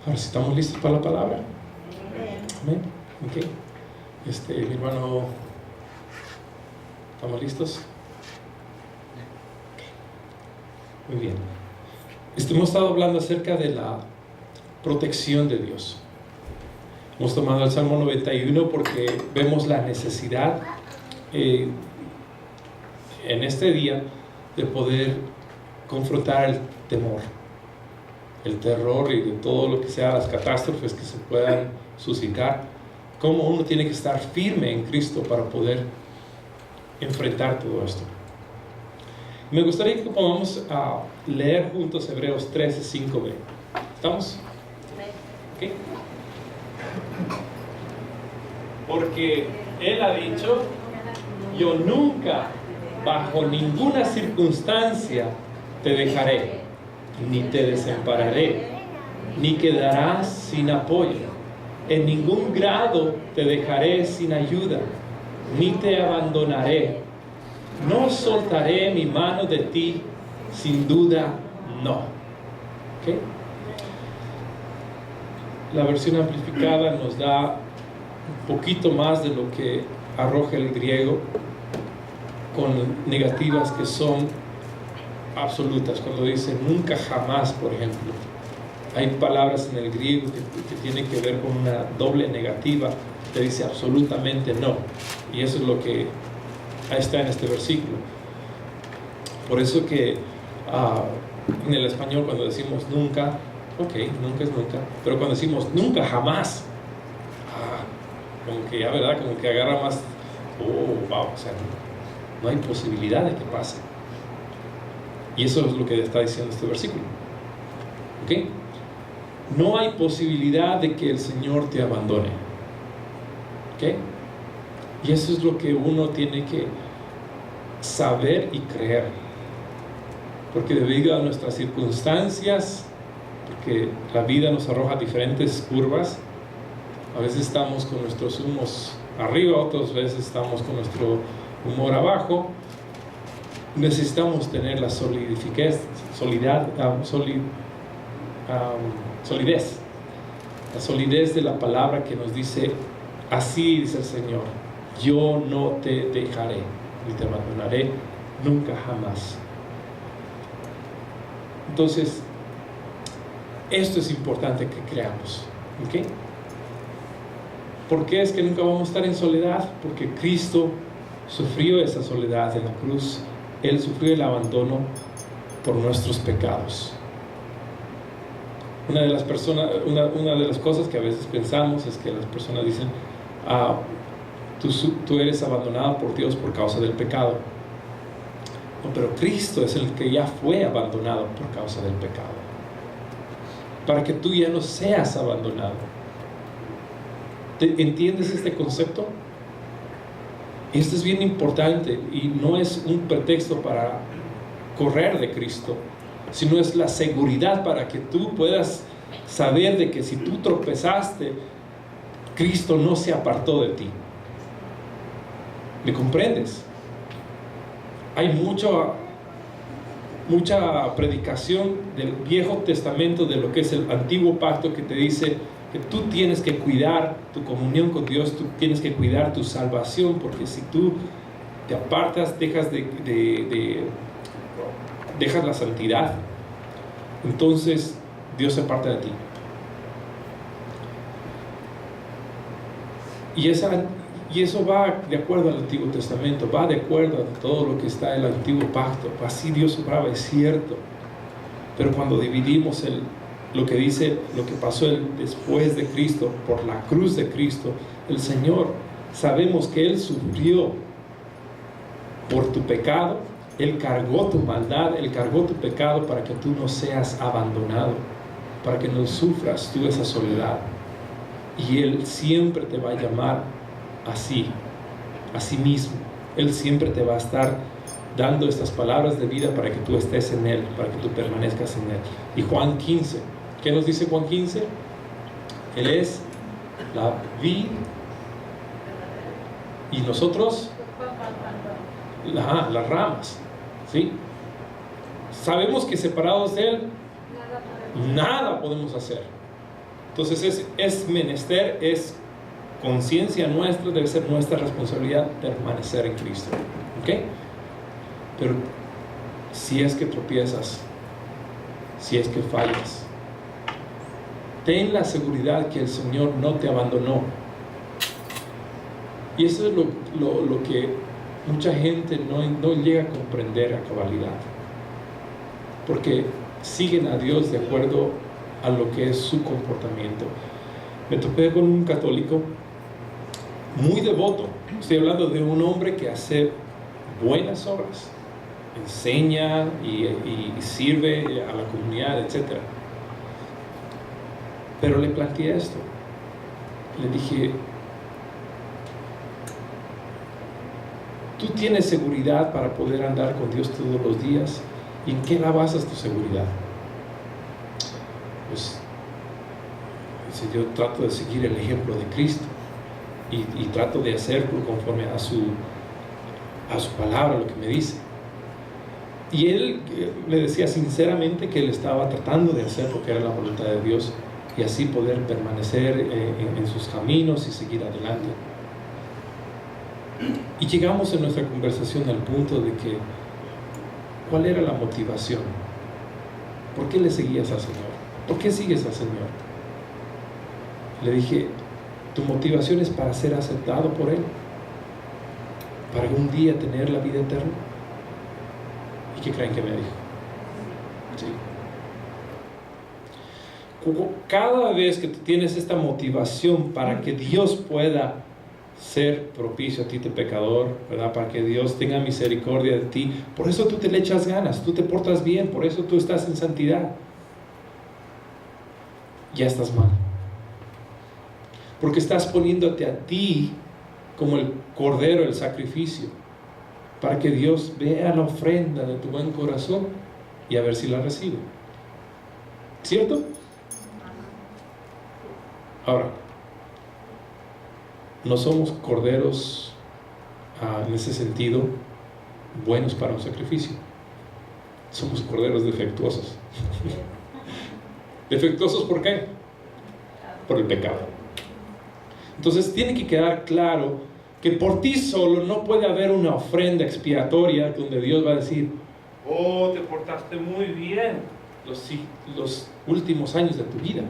Ahora sí, ¿estamos listos para la palabra? Amén. Ok. Mi hermano, ¿estamos listos? Okay. Muy bien. Hemos estado hablando acerca de la protección de Dios. Hemos tomado el Salmo 91 porque vemos la necesidad en este día de poder confrontar el temor, el terror y de todo lo que sea las catástrofes que se puedan suscitar. Cómo uno tiene que estar firme en Cristo para poder enfrentar todo esto. Me gustaría que podamos leer juntos Hebreos 13, 5b. ¿Estamos? ¿Okay? Porque Él ha dicho: yo nunca, bajo ninguna circunstancia, te dejaré, ni te desampararé, ni quedarás sin apoyo. En ningún grado te dejaré sin ayuda, ni te abandonaré. No soltaré mi mano de ti, sin duda no. ¿Okay? La versión amplificada nos da un poquito más de lo que arroja el griego, con negativas que son absolutas. Cuando dice nunca jamás, por ejemplo, hay palabras en el griego que tienen que ver con una doble negativa, que dice absolutamente no, y eso es lo que está en este versículo. Por eso que en el español, cuando decimos nunca, ok, nunca es nunca, pero cuando decimos nunca jamás, como que ya, ¿verdad? Como que agarra más, wow, o sea, no hay posibilidad de que pase. Y eso es lo que está diciendo este versículo. ¿Ok? No hay posibilidad de que el Señor te abandone. ¿Ok? Y eso es lo que uno tiene que saber y creer. Porque debido a nuestras circunstancias, porque la vida nos arroja diferentes curvas, a veces estamos con nuestros humos arriba, otras veces estamos con nuestro humor abajo. Necesitamos tener la solidez, la solidez de la palabra que nos dice: así dice el Señor, yo no te dejaré ni te abandonaré nunca jamás. Entonces, esto es importante que creamos. ¿Ok? ¿Por qué es que nunca vamos a estar en soledad? Porque Cristo sufrió esa soledad en la cruz. Él sufrió el abandono por nuestros pecados. Una de las cosas que a veces pensamos es que las personas dicen: tú eres abandonado por Dios por causa del pecado. No, pero Cristo es el que ya fue abandonado por causa del pecado, para que tú ya no seas abandonado. ¿Entiendes este concepto? Esto es bien importante y no es un pretexto para correr de Cristo, sino es la seguridad para que tú puedas saber de que si tú tropezaste, Cristo no se apartó de ti. ¿Me comprendes? Hay mucha predicación del Viejo Testamento, de lo que es el Antiguo Pacto, que te dice que tú tienes que cuidar tu comunión con Dios, tú tienes que cuidar tu salvación, porque si tú te apartas, dejas la santidad, entonces Dios se aparta de ti. Y eso va de acuerdo al Antiguo Testamento, va de acuerdo a todo lo que está en el Antiguo Pacto. Así Dios obraba, es cierto. Pero cuando dividimos lo que dice, lo que pasó después de Cristo, por la cruz de Cristo, el Señor, sabemos que Él sufrió por tu pecado, Él cargó tu maldad, Él cargó tu pecado para que tú no seas abandonado, para que no sufras tú esa soledad. Y Él siempre te va a llamar a sí mismo. Él siempre te va a estar dando estas palabras de vida para que tú estés en Él, para que tú permanezcas en Él. Y Juan 15, ¿qué nos dice Juan 15? Él es la vid y nosotros las ramas, ¿sí? Sabemos que separados de Él nada podemos hacer. Entonces es menester, es conciencia nuestra, debe ser nuestra responsabilidad permanecer en Cristo. ¿Ok? Pero si es que tropiezas, si es que fallas, ten la seguridad que el Señor no te abandonó. Y eso es lo que mucha gente no llega a comprender a cabalidad, porque siguen a Dios de acuerdo a lo que es su comportamiento. Me topé con un católico muy devoto. Estoy hablando de un hombre que hace buenas obras, enseña y sirve a la comunidad, etc. Pero le planteé esto. Le dije: ¿tú tienes seguridad para poder andar con Dios todos los días? ¿Y en qué la basas tu seguridad? Pues yo trato de seguir el ejemplo de Cristo y trato de hacerlo conforme a su palabra, lo que me dice. Y él le decía sinceramente que él estaba tratando de hacer lo que era la voluntad de Dios y así poder permanecer en sus caminos y seguir adelante. Y llegamos en nuestra conversación al punto de que, ¿cuál era la motivación? ¿Por qué le seguías al Señor? ¿Por qué sigues al Señor? Le dije: tu motivación es para ser aceptado por Él, para un día tener la vida eterna. ¿Y qué creen que me dijo? Sí. Cada vez que tú tienes esta motivación para que Dios pueda ser propicio a ti, de pecador, ¿verdad? Para que Dios tenga misericordia de ti, por eso tú te le echas ganas, tú te portas bien, por eso tú estás en santidad. Ya estás mal, porque estás poniéndote a ti como el cordero, el sacrificio, para que Dios vea la ofrenda de tu buen corazón y a ver si la recibe. ¿Cierto? Ahora, no somos corderos en ese sentido buenos para un sacrificio. Somos corderos defectuosos. ¿Defectuosos por qué? Por el pecado. Entonces tiene que quedar claro que por ti solo no puede haber una ofrenda expiatoria donde Dios va a decir: oh, te portaste muy bien los últimos años de tu vida,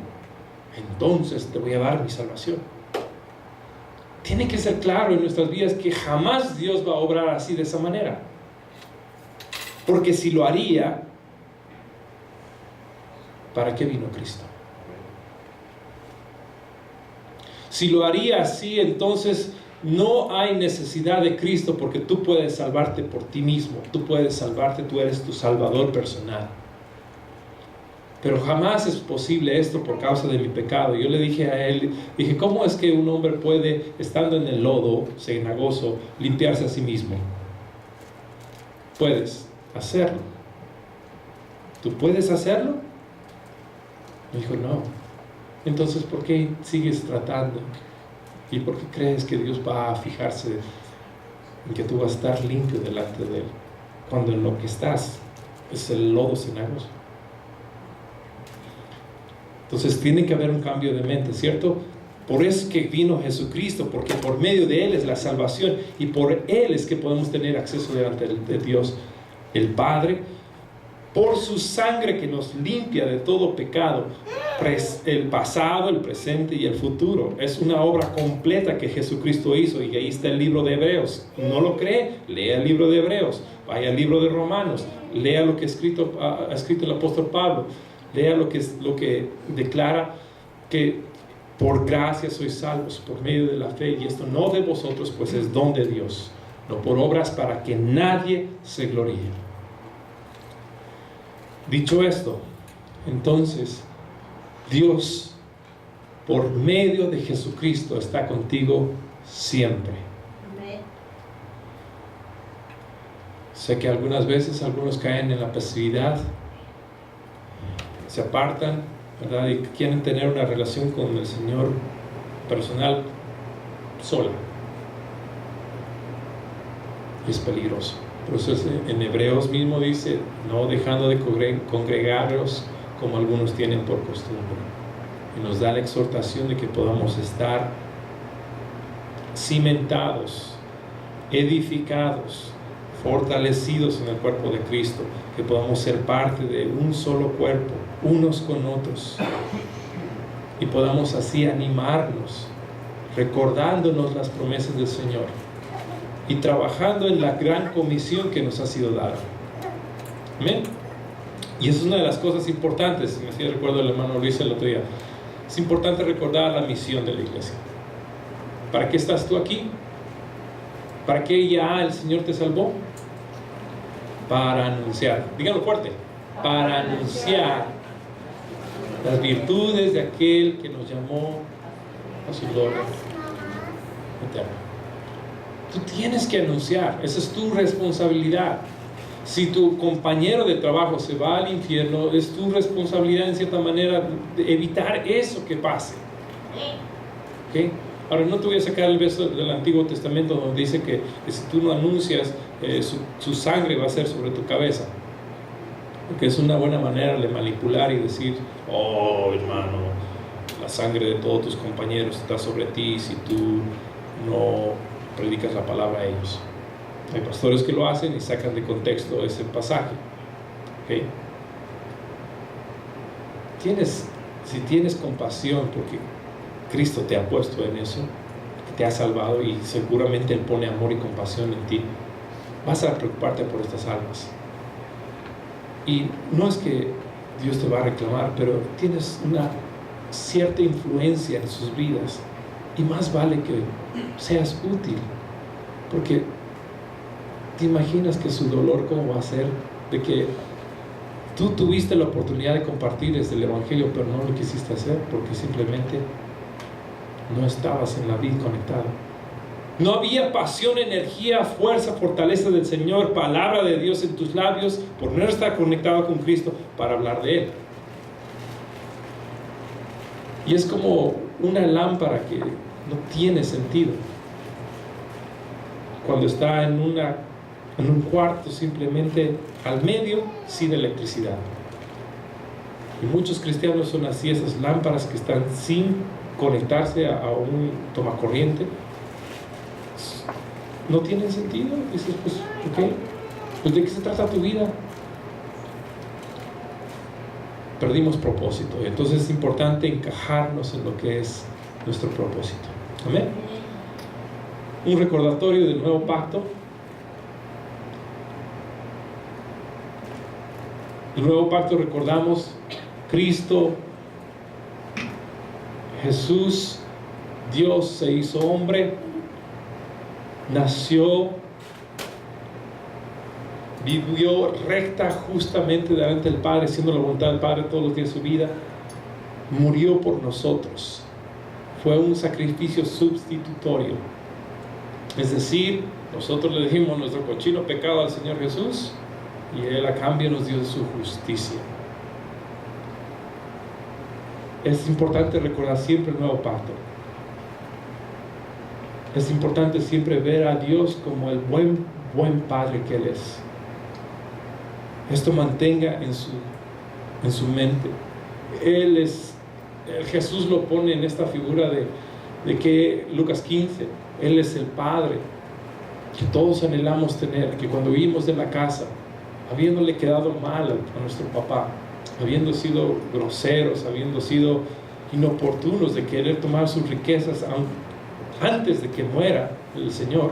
entonces te voy a dar mi salvación. Tiene que ser claro en nuestras vidas que jamás Dios va a obrar así, de esa manera, porque si lo haría, ¿para qué vino Cristo? Si lo haría así, entonces no hay necesidad de Cristo, porque tú puedes salvarte por ti mismo, tú puedes salvarte, tú eres tu salvador personal. Pero jamás es posible esto por causa de mi pecado. Yo le dije a él, dije: ¿cómo es que un hombre puede, estando en el lodo cenagoso, limpiarse a sí mismo? Puedes hacerlo. ¿Tú puedes hacerlo? Me dijo: no. Entonces, ¿por qué sigues tratando? ¿Y por qué crees que Dios va a fijarse en que tú vas a estar limpio delante de Él, cuando en lo que estás es el lodo cenagoso? Entonces tiene que haber un cambio de mente, ¿cierto? Por eso es que vino Jesucristo, porque por medio de Él es la salvación, y por Él es que podemos tener acceso delante de Dios el Padre, por su sangre que nos limpia de todo pecado, el pasado, el presente y el futuro. Es una obra completa que Jesucristo hizo, y ahí está el libro de Hebreos. ¿No lo cree? Lea el libro de Hebreos, vaya al libro de Romanos, lea lo que ha escrito el apóstol Pablo. Lea lo que declara que por gracia sois salvos por medio de la fe, y esto no de vosotros, pues es don de Dios, no por obras, para que nadie se gloríe. Dicho esto, entonces Dios, por medio de Jesucristo, está contigo siempre. Sé que algunas veces algunos caen en la pasividad, se apartan, ¿verdad? Y quieren tener una relación con el Señor personal sola. Es peligroso. Por eso en Hebreos mismo dice: no dejando de congregaros como algunos tienen por costumbre. y nos da la exhortación de que podamos estar cimentados, edificados, fortalecidos en el cuerpo de Cristo, que podamos ser parte de un solo cuerpo, unos con otros, y podamos así animarnos, recordándonos las promesas del Señor y trabajando en la gran comisión que nos ha sido dada. Amén. Y eso es una de las cosas importantes. Me hacía recuerdo el hermano Luis el otro día. Es importante recordar la misión de la iglesia. ¿Para qué estás tú aquí? ¿Para qué ya el Señor te salvó? Para anunciar, díganlo fuerte, para anunciar las virtudes de aquel que nos llamó a su gloria eterna. Tú tienes que anunciar, esa es tu responsabilidad. Si tu compañero de trabajo se va al infierno, es tu responsabilidad en cierta manera de evitar eso que pase. ¿Okay? Ahora, no te voy a sacar el verso del Antiguo Testamento donde dice que si tú no anuncias, su sangre va a ser sobre tu cabeza, porque es una buena manera de manipular y decir: oh hermano, la sangre de todos tus compañeros está sobre ti si tú no predicas la palabra a ellos. Hay pastores que lo hacen y sacan de contexto ese pasaje. ¿Okay? Si tienes compasión porque Cristo te ha puesto en eso, te ha salvado, y seguramente Él pone amor y compasión en ti, vas a preocuparte por estas almas. Y no es que Dios te va a reclamar, pero tienes una cierta influencia en sus vidas, y más vale que seas útil, porque te imaginas que su dolor cómo va a ser de que tú tuviste la oportunidad de compartir desde el Evangelio, pero no lo quisiste hacer porque simplemente no estabas en la vid conectado. No había pasión, energía, fuerza, fortaleza del Señor, palabra de Dios en tus labios, por no estar conectado con Cristo para hablar de Él. Y es como una lámpara que no tiene sentido. Cuando está en un cuarto simplemente al medio, sin electricidad. Y muchos cristianos son así, esas lámparas que están sin conectarse a un tomacorriente. No tienen sentido. Dices, pues, ok, pues ¿de qué se trata tu vida? Perdimos propósito. Entonces es importante encajarnos en lo que es nuestro propósito. Amén. Un recordatorio del nuevo pacto. El nuevo pacto, recordamos, Cristo, Jesús, Dios se hizo hombre, nació, vivió recta, justamente delante del Padre, haciendo la voluntad del Padre todos los días de su vida, murió por nosotros, fue un sacrificio sustitutorio. Es decir, nosotros le dijimos nuestro cochino pecado al Señor Jesús, y Él a cambio nos dio su justicia. Es importante recordar siempre el nuevo pacto. Es importante siempre ver a Dios como el buen Padre que Él es. Esto mantenga en su mente. Jesús lo pone en esta figura de que Lucas 15, Él es el Padre que todos anhelamos tener, que cuando huimos de la casa, habiéndole quedado mal a nuestro papá, habiendo sido groseros, habiendo sido inoportunos de querer tomar sus riquezas antes de que muera el Señor,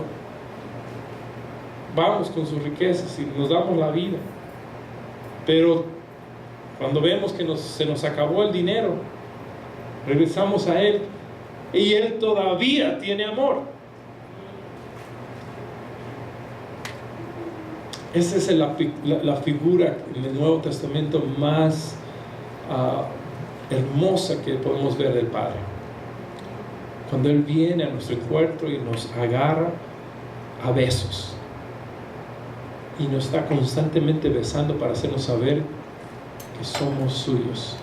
vamos con sus riquezas y nos damos la vida. Pero cuando vemos que se nos acabó el dinero, regresamos a Él, y Él todavía tiene amor. Esa es la figura en el Nuevo Testamento más hermosa que podemos ver del Padre. Cuando Él viene a nuestro encuentro y nos agarra a besos, y nos está constantemente besando para hacernos saber que somos suyos.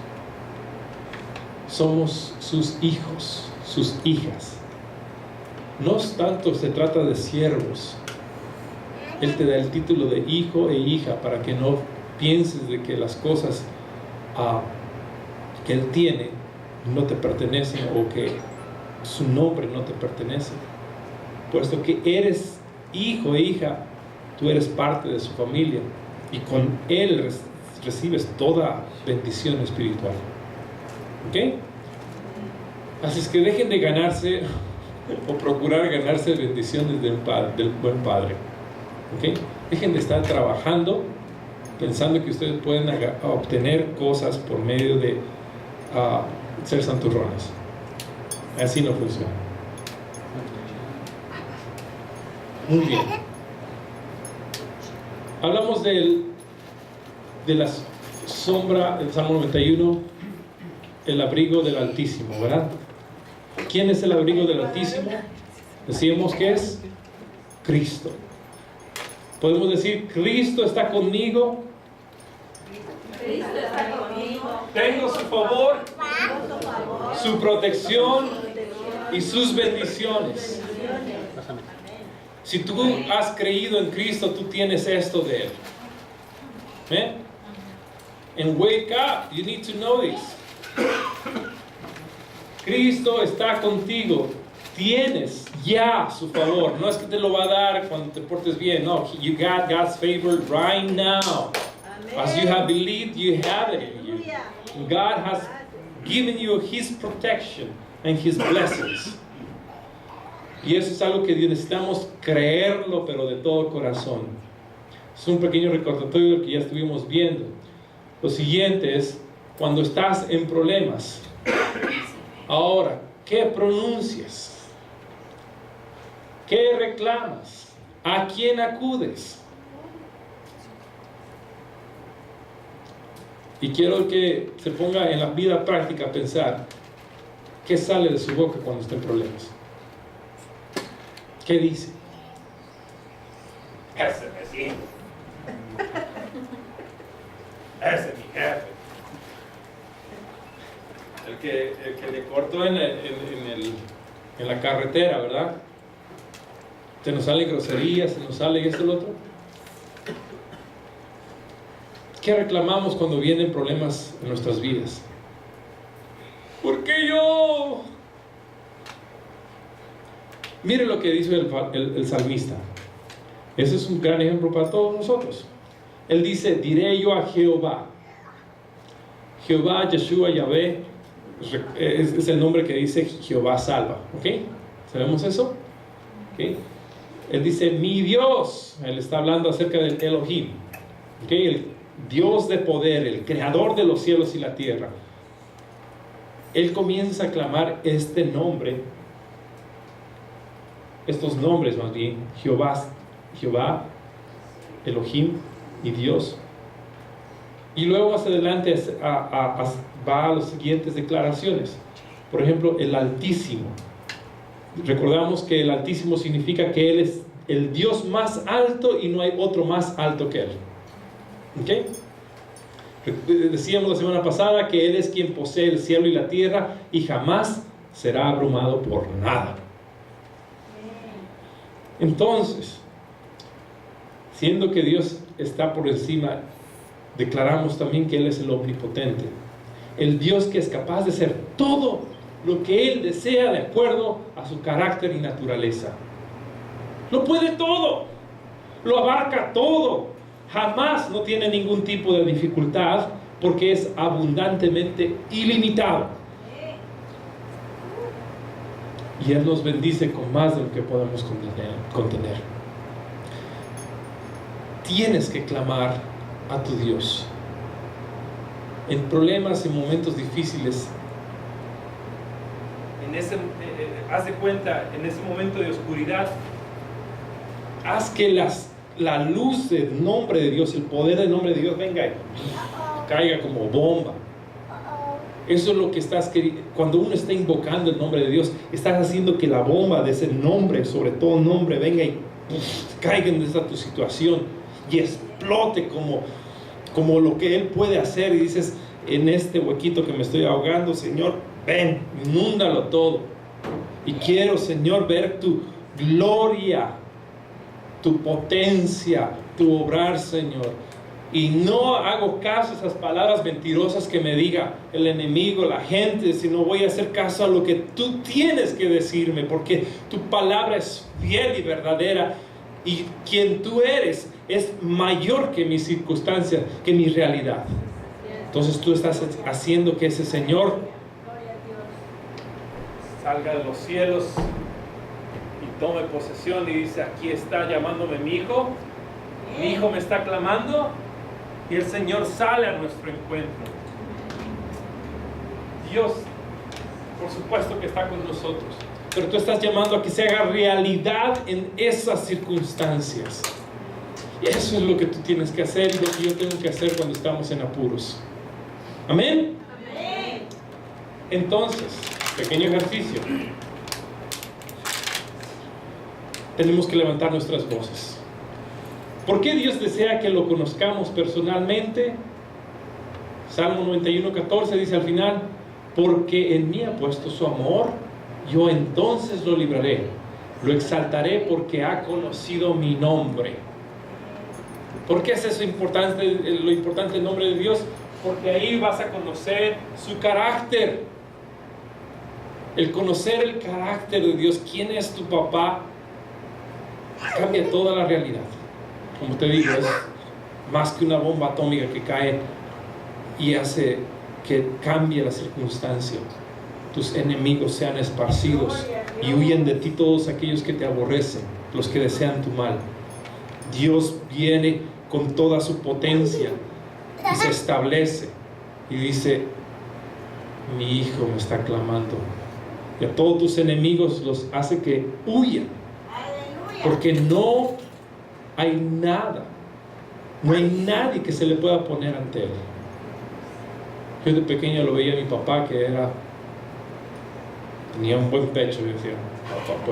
Somos sus hijos, sus hijas. No tanto se trata de siervos. Él te da el título de hijo e hija para que no pienses de que las cosas que Él tiene no te pertenecen o que su nombre no te pertenece. Puesto que eres hijo e hija, tú eres parte de su familia y con Él recibes toda bendición espiritual. ¿Ok? Así es que dejen de ganarse o procurar ganarse bendiciones del buen padre. ¿Ok? Dejen de estar trabajando pensando que ustedes pueden obtener cosas por medio de ser santurrones. Así no funciona. Muy bien. Hablamos de la sombra, el Salmo 91, el abrigo del Altísimo, ¿verdad? ¿Quién es el abrigo del Altísimo? Decíamos que es Cristo. Podemos decir, Cristo está conmigo. Cristo está conmigo. Tengo su favor, su protección y sus bendiciones. Si tú has creído en Cristo, tú tienes esto de Él. ¿Eh? And wake up, you need to know this. Cristo está contigo. Tienes ya su favor. No es que te lo va a dar cuando te portes bien. No, you got God's favor right now. As you have believed, you have it in you. God has given you His protection and His blessings. Y eso es algo que necesitamos creerlo, pero de todo corazón. Es un pequeño recordatorio de lo que ya estuvimos viendo. Lo siguiente es, cuando estás en problemas, ahora, ¿qué pronuncias? ¿Qué reclamas? ¿A quién acudes? Y quiero que se ponga en la vida práctica a pensar qué sale de su boca cuando está en problemas. ¿Qué dice? Ese vecino. Ese es mi jefe. El que le cortó en la carretera, ¿verdad? Se nos sale grosería, se nos sale esto y lo otro. ¿Qué reclamamos cuando vienen problemas en nuestras vidas? ¿Por qué yo? Mire lo que dice el salmista. Ese es un gran ejemplo para todos nosotros. Él dice, diré yo a Jehová. Jehová, Yeshua, Yahvé, es el nombre que dice Jehová salva. ¿Ok? ¿Sabemos eso? ¿Ok? Él dice, mi Dios. Él está hablando acerca del Elohim. ¿Ok? El Dios de poder, el creador de los cielos y la tierra. Él comienza a clamar este nombre, estos nombres más bien, Jehová, Elohim y Dios. Y luego más adelante va a las siguientes declaraciones. Por ejemplo, el Altísimo. Recordamos que el Altísimo significa que Él es el Dios más alto y no hay otro más alto que Él. ¿Ok? Decíamos la semana pasada que Él es quien posee el cielo y la tierra y jamás será abrumado por nada. Entonces, siendo que Dios está por encima, declaramos también que Él es el omnipotente, el Dios que es capaz de hacer todo lo que Él desea de acuerdo a su carácter y naturaleza. Lo puede todo, lo abarca todo, jamás no tiene ningún tipo de dificultad porque es abundantemente ilimitado. Y Él nos bendice con más de lo que podemos contener. Tienes que clamar a tu Dios. En problemas, en momentos difíciles, haz de cuenta, en ese momento de oscuridad, haz que la luz del nombre de Dios, el poder del nombre de Dios venga y caiga como bomba. Eso es lo que estás queriendo. Cuando uno está invocando el nombre de Dios, estás haciendo que la bomba de ese nombre, sobre todo nombre, venga y caiga en esta tu situación y explote como lo que Él puede hacer. Y dices, en este huequito que me estoy ahogando, Señor, ven, inúndalo todo. Y quiero, Señor, ver tu gloria, tu potencia, tu obrar, Señor. y no hago caso a esas palabras mentirosas que me diga el enemigo, la gente, sino voy a hacer caso a lo que tú tienes que decirme, porque tu palabra es fiel y verdadera, y quien tú eres es mayor que mis circunstancias, que mi realidad. Entonces tú estás haciendo que ese Señor salga de los cielos y tome posesión y dice: aquí está llamándome mi hijo me está clamando, y el Señor sale a nuestro encuentro. Dios, por supuesto que está con nosotros, pero tú estás llamando a que se haga realidad en esas circunstancias. Y eso es lo que tú tienes que hacer y lo que yo tengo que hacer cuando estamos en apuros. Amén. Amén. Entonces, pequeño ejercicio. Tenemos que levantar nuestras voces. ¿Por qué Dios desea que lo conozcamos personalmente? Salmo 91:14 dice al final: porque en mí ha puesto su amor, yo entonces lo libraré, lo exaltaré porque ha conocido mi nombre. ¿Por qué es eso importante, lo importante del nombre de Dios? Porque ahí vas a conocer su carácter. El conocer el carácter de Dios, quién es tu papá, cambia toda la realidad. Como te digo, es más que una bomba atómica que cae y hace que cambie la circunstancia. Tus enemigos sean esparcidos y huyen de ti todos aquellos que te aborrecen, los que desean tu mal. Dios viene con toda su potencia y se establece y dice: mi hijo me está clamando. Y a todos tus enemigos los hace que huyan, porque no hay nada, no hay nadie que se le pueda poner ante él. Yo de pequeño lo veía a mi papá, que tenía un buen pecho. Yo decía: papá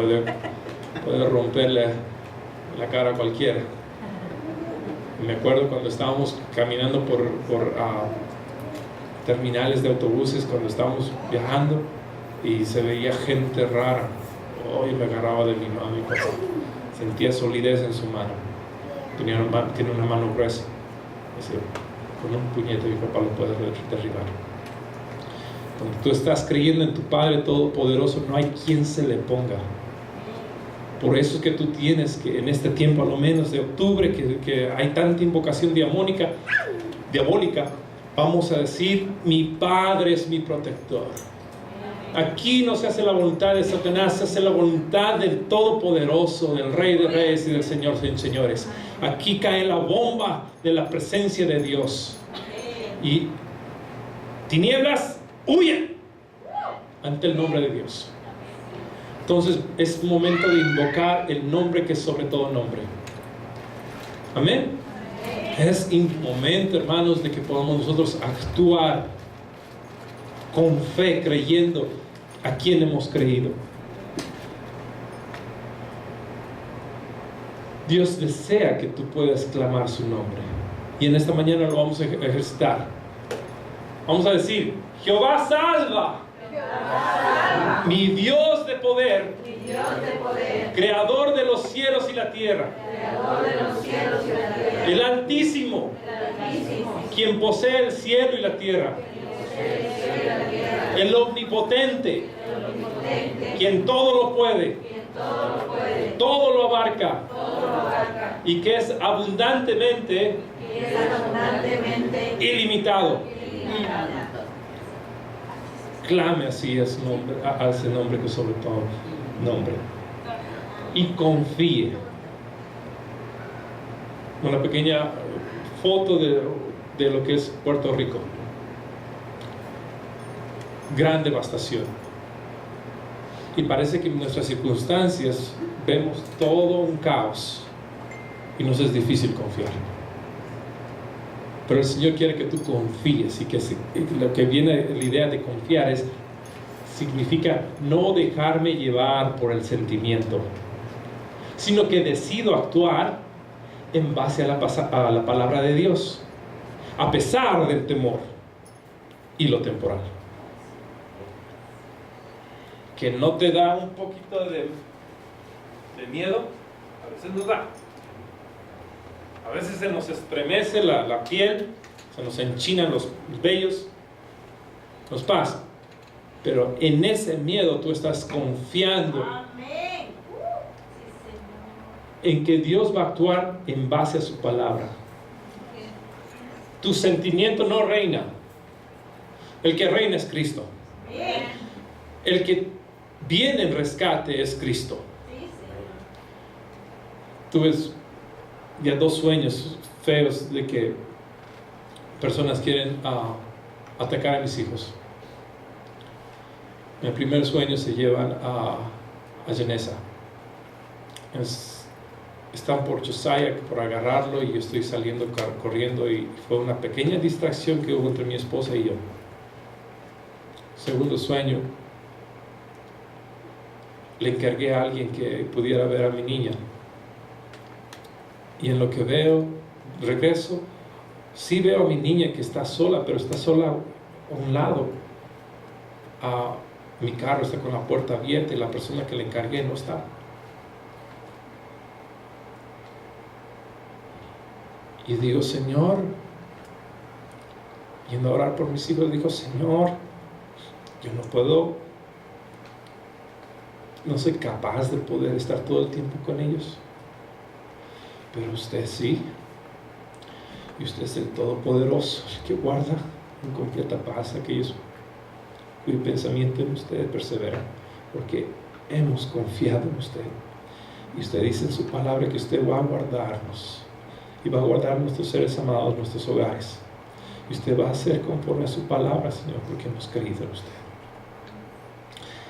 puede romperle la cara a cualquiera. Y me acuerdo cuando estábamos caminando por terminales de autobuses, cuando estábamos viajando, y se veía gente rara. Hoy me agarraba de mi mano, mi papá. Sentía solidez en su mano. Tiene una mano gruesa. Decía, con un puñete mi papá lo puede derribar. Cuando tú estás creyendo en tu Padre Todopoderoso, no hay quien se le ponga. Por eso es que tú tienes que, en este tiempo, a lo menos de octubre, que hay tanta invocación diabólica, vamos a decir: mi Padre es mi protector. Aquí no se hace la voluntad de Satanás, se hace la voluntad del Todopoderoso, del Rey de Reyes y del Señor de Señores. Aquí cae la bomba de la presencia de Dios. Y tinieblas, huyen ante el nombre de Dios. Entonces es momento de invocar el nombre que es sobre todo nombre. Amén. Es un momento, hermanos, de que podamos nosotros actuar con fe, creyendo a quien hemos creído. Dios desea que tú puedas clamar su nombre, y en esta mañana lo vamos a ejercitar. Vamos a decir: Jehová salva, mi Dios de poder, creador de los cielos y la tierra, el Altísimo, quien posee el cielo y la tierra, el Omnipotente, quien todo lo puede, todo lo abarca, y que es abundantemente ilimitado. Clame así a ese nombre que sobre todo nombre, y confíe. Una pequeña foto de lo que es Puerto Rico. Gran devastación, y parece que en nuestras circunstancias vemos todo un caos y nos es difícil confiar. Pero el Señor quiere que tú confíes, y que lo que viene, la idea de confiar significa no dejarme llevar por el sentimiento, sino que decido actuar en base a la palabra de Dios, a pesar del temor y lo temporal. Que no te da un poquito de miedo, a veces nos da. A A veces se nos estremece la piel, se nos enchinan los vellos, nos pasa. Pero en ese miedo tú estás confiando en que Dios va a actuar en base a su palabra. Tu sentimiento no reina. El que reina es Cristo. El que viene en rescate es Cristo. Tuve ya 2 sueños feos de que personas quieren atacar a mis hijos. En el primer sueño se llevan a Genesa. Están por Josiah por agarrarlo y yo estoy saliendo corriendo y fue una pequeña distracción que hubo entre mi esposa y yo. Segundo sueño, le encargué a alguien que pudiera ver a mi niña. Y en lo que veo, regreso, sí veo a mi niña que está sola, pero está sola a un lado. Mi carro está con la puerta abierta y la persona que le encargué no está. Y digo, Señor, yendo a orar por mis hijos, digo, Señor, yo no soy capaz de poder estar todo el tiempo con ellos, pero usted sí, y usted es el Todopoderoso, el que guarda en completa paz a aquellos cuyo pensamiento en usted persevera, porque hemos confiado en usted, y usted dice en su palabra que usted va a guardarnos, y va a guardar nuestros seres amados, nuestros hogares, y usted va a hacer conforme a su palabra, Señor, porque hemos creído en usted.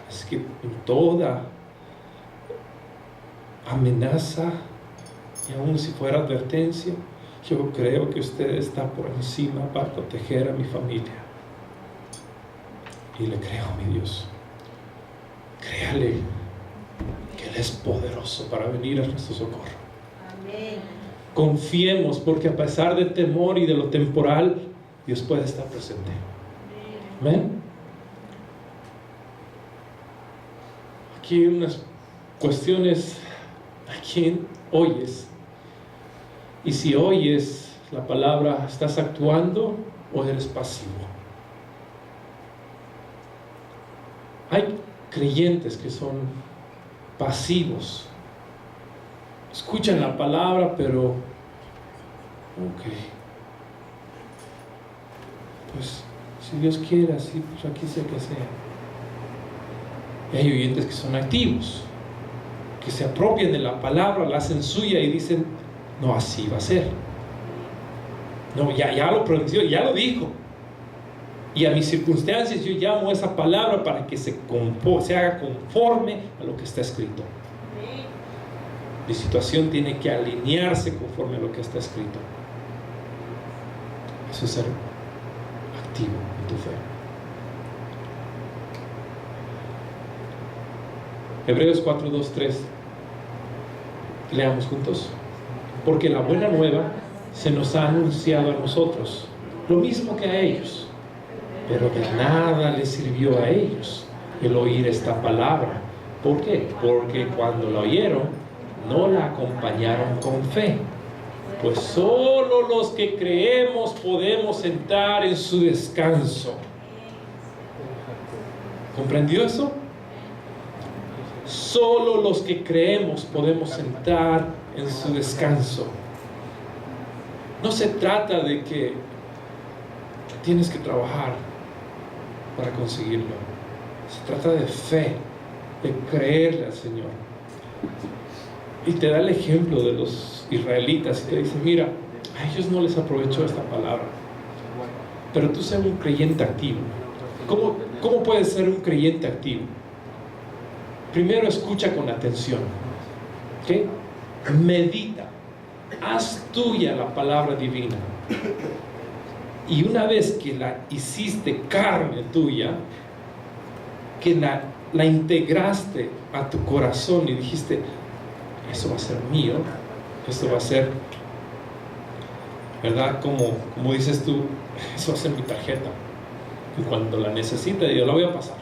Así que en toda amenaza, y aun si fuera advertencia, yo creo que usted está por encima para proteger a mi familia. Y le creo a mi Dios. Créale que Él es poderoso para venir a nuestro socorro. Amén. Confiemos, porque a pesar del temor y de lo temporal, Dios puede estar presente. Amén. Aquí unas cuestiones. ¿A quién oyes? Y si oyes la palabra, ¿estás actuando o eres pasivo? Hay creyentes que son pasivos. Escuchan la palabra, pero pues si Dios quiere así, pues aquí sea que sea. Y hay oyentes que son activos, que se apropian de la palabra, la hacen suya y dicen, no, así va a ser. No, ya lo pronunció, ya lo dijo. Y a mis circunstancias yo llamo esa palabra para que se haga conforme a lo que está escrito. Mi situación tiene que alinearse conforme a lo que está escrito. Eso es ser activo en tu fe. Hebreos 4:2-3. Leamos juntos. Porque la buena nueva se nos ha anunciado a nosotros, lo mismo que a ellos, pero de nada les sirvió a ellos el oír esta palabra. ¿Por qué? Porque cuando la oyeron, no la acompañaron con fe. Pues solo los que creemos podemos entrar en su descanso. ¿Comprendió eso? Solo los que creemos podemos entrar en su descanso. No se trata de que tienes que trabajar para conseguirlo. Se trata de fe, de creerle al Señor. Y te da el ejemplo de los israelitas y te dice, mira, a ellos no les aprovechó esta palabra, pero tú seas un creyente activo. ¿Cómo puedes ser un creyente activo? Primero escucha con atención, ¿okay? Medita, haz tuya la palabra divina, y una vez que la hiciste carne tuya, que la integraste a tu corazón y dijiste, eso va a ser mío, esto va a ser, ¿verdad? Como dices tú, eso va a ser mi tarjeta, y cuando la necesite yo la voy a pasar.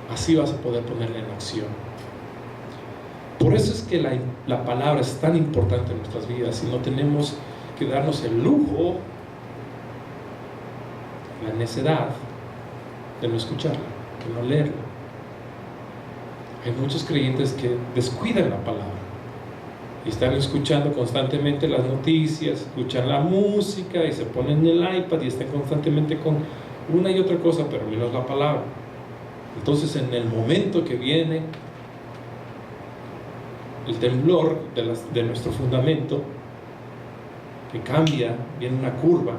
Así vas a poder ponerla en acción. Por eso es que la palabra es tan importante en nuestras vidas y no tenemos que darnos el lujo, la necedad de no escucharla, de no leerla. Hay muchos creyentes que descuidan la palabra y están escuchando constantemente las noticias, escuchan la música y se ponen en el iPad y están constantemente con una y otra cosa, pero menos la palabra. Entonces, en el momento que viene el temblor de nuestro fundamento, que cambia, viene una curva,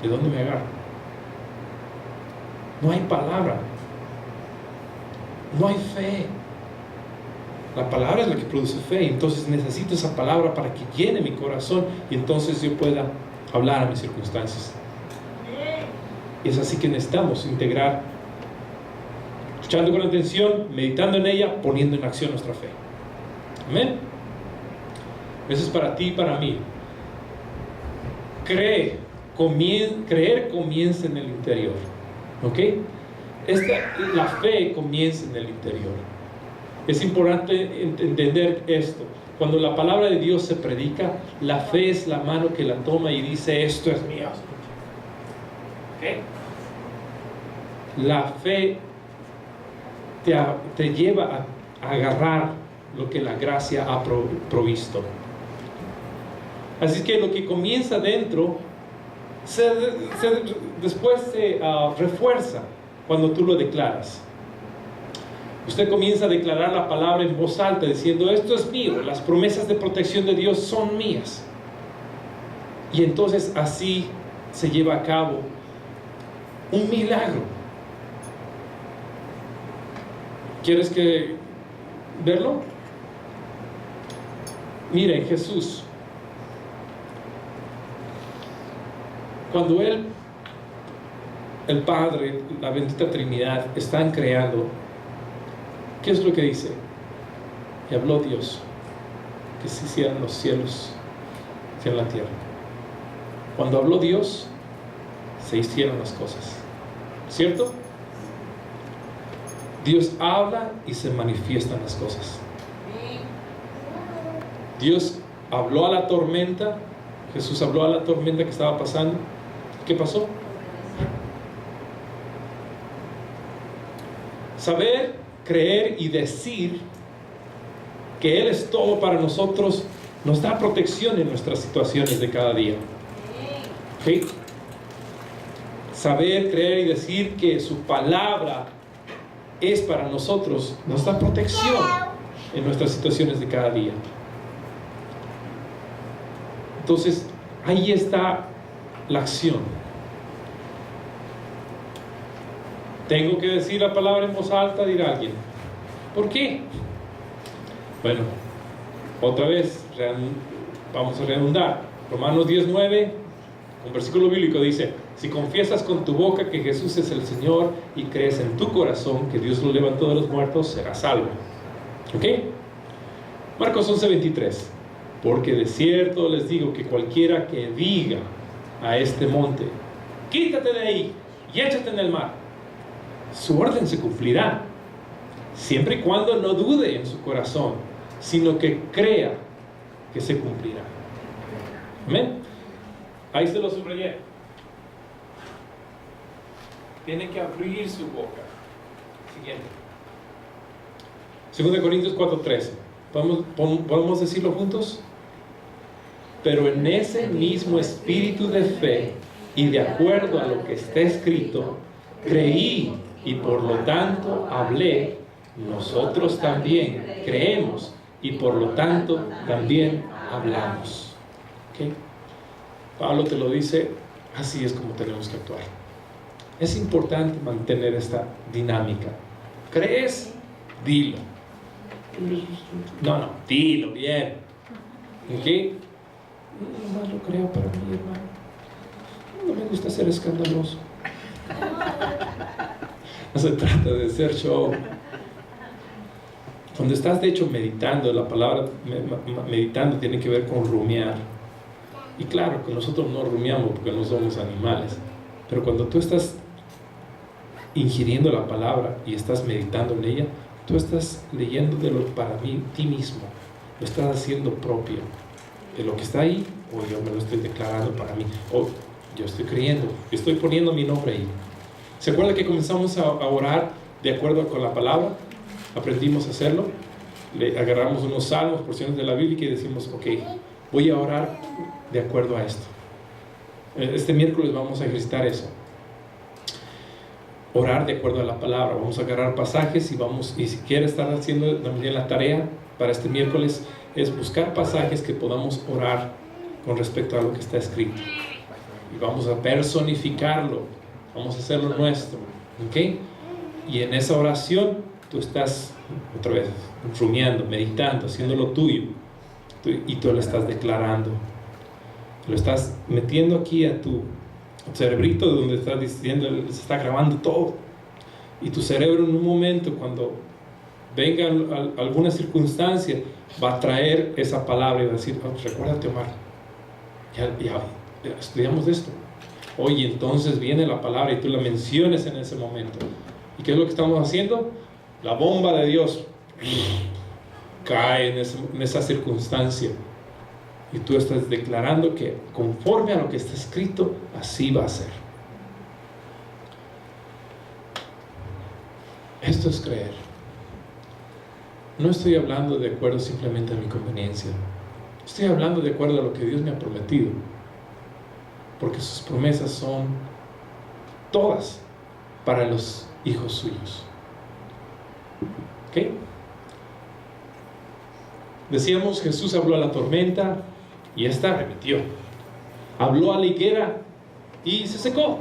¿de dónde me agarro? No hay palabra, no hay fe. La palabra es la que produce fe, entonces necesito esa palabra para que llene mi corazón y entonces yo pueda hablar a mis circunstancias. Y es así que necesitamos integrar, escuchando con atención, meditando en ella, poniendo en acción nuestra fe. Amén. Eso es para ti y para mí. Creer comienza en el interior. ¿Ok? La fe comienza en el interior. Es importante entender esto. Cuando la palabra de Dios se predica, la fe es la mano que la toma y dice: esto es mío. ¿Ok? La fe te lleva a agarrar lo que la gracia ha provisto. Así que lo que comienza dentro después se refuerza cuando tú lo declaras. Usted comienza a declarar la palabra en voz alta diciendo: esto es mío, las promesas de protección de Dios son mías. Y entonces así se lleva a cabo un milagro. ¿Quieres verlo? Miren, Jesús, cuando el Padre, la bendita Trinidad, están creando, ¿qué es lo que dice? Y habló Dios que se hicieran los cielos, se hicieran la tierra. Cuando habló Dios, se hicieron las cosas, ¿cierto? Dios habla y se manifiestan las cosas. Dios habló a la tormenta, Jesús habló a la tormenta que estaba pasando. ¿Qué pasó? Saber, creer y decir que Él es todo para nosotros nos da protección en nuestras situaciones de cada día. ¿Okay? Saber, creer y decir que su palabra es para nosotros nos da protección en nuestras situaciones de cada día. Entonces, ahí está la acción. Tengo que decir la palabra en voz alta, dirá alguien. ¿Por qué? Bueno, otra vez, vamos a redundar. Romanos 10:9, un versículo bíblico dice: si confiesas con tu boca que Jesús es el Señor y crees en tu corazón que Dios lo levantó de los muertos, serás salvo. ¿Ok? Marcos 11:23. Porque de cierto les digo que cualquiera que diga a este monte: quítate de ahí y échate en el mar, su orden se cumplirá, siempre y cuando no dude en su corazón, sino que crea que se cumplirá. Amén. Ahí se lo subrayé. Tiene que abrir su boca. Siguiente. 2 Corintios 4:13. ¿Podemos decirlo juntos? Pero en ese mismo espíritu de fe y de acuerdo a lo que está escrito, creí y por lo tanto hablé. Nosotros también creemos y por lo tanto también hablamos. ¿Okay? Pablo te lo dice, así es como tenemos que actuar. Es importante mantener esta dinámica. ¿Crees? Dilo. No, dilo bien. ¿Ok? No lo creo para mí, hermano. No me gusta ser escandaloso. No se trata de ser show. Cuando estás de hecho meditando, la palabra meditando tiene que ver con rumiar. Y claro que nosotros no rumiamos porque no somos animales. Pero cuando tú estás ingiriendo la palabra y estás meditando en ella, Tú estás leyendo para ti mismo, lo estás haciendo propio. De lo que está ahí, o yo me lo estoy declarando para mí, o yo estoy creyendo, estoy poniendo mi nombre ahí. ¿Se acuerda que comenzamos a orar de acuerdo con la palabra? Aprendimos a hacerlo. Le agarramos unos salmos, porciones de la Biblia y decimos, ok, voy a orar de acuerdo a esto. Este miércoles vamos a ejercitar eso. Orar de acuerdo a la palabra. Vamos a agarrar pasajes y si quiere estar haciendo también la tarea para este miércoles, es buscar pasajes que podamos orar con respecto a lo que está escrito. Y vamos a personificarlo, vamos a hacerlo nuestro, ¿ok? Y en esa oración tú estás, otra vez, rumiando, meditando, haciéndolo tuyo, y tú lo estás declarando. Lo estás metiendo aquí a tu cerebrito, donde estás diciendo, se está grabando todo. Y tu cerebro en un momento, cuando venga alguna circunstancia, va a traer esa palabra y va a decir, oh, recuérdate, Omar, ya estudiamos esto. Oye, entonces viene la palabra y tú la menciones en ese momento. ¿Y qué es lo que estamos haciendo? La bomba de Dios cae en esa circunstancia. Y tú estás declarando que conforme a lo que está escrito, así va a ser. Esto es creer. No estoy hablando de acuerdo simplemente a mi conveniencia. Estoy hablando de acuerdo a lo que Dios me ha prometido. Porque sus promesas son todas para los hijos suyos. ¿Ok? Decíamos, Jesús habló a la tormenta y esta remitió. Habló a la higuera y se secó.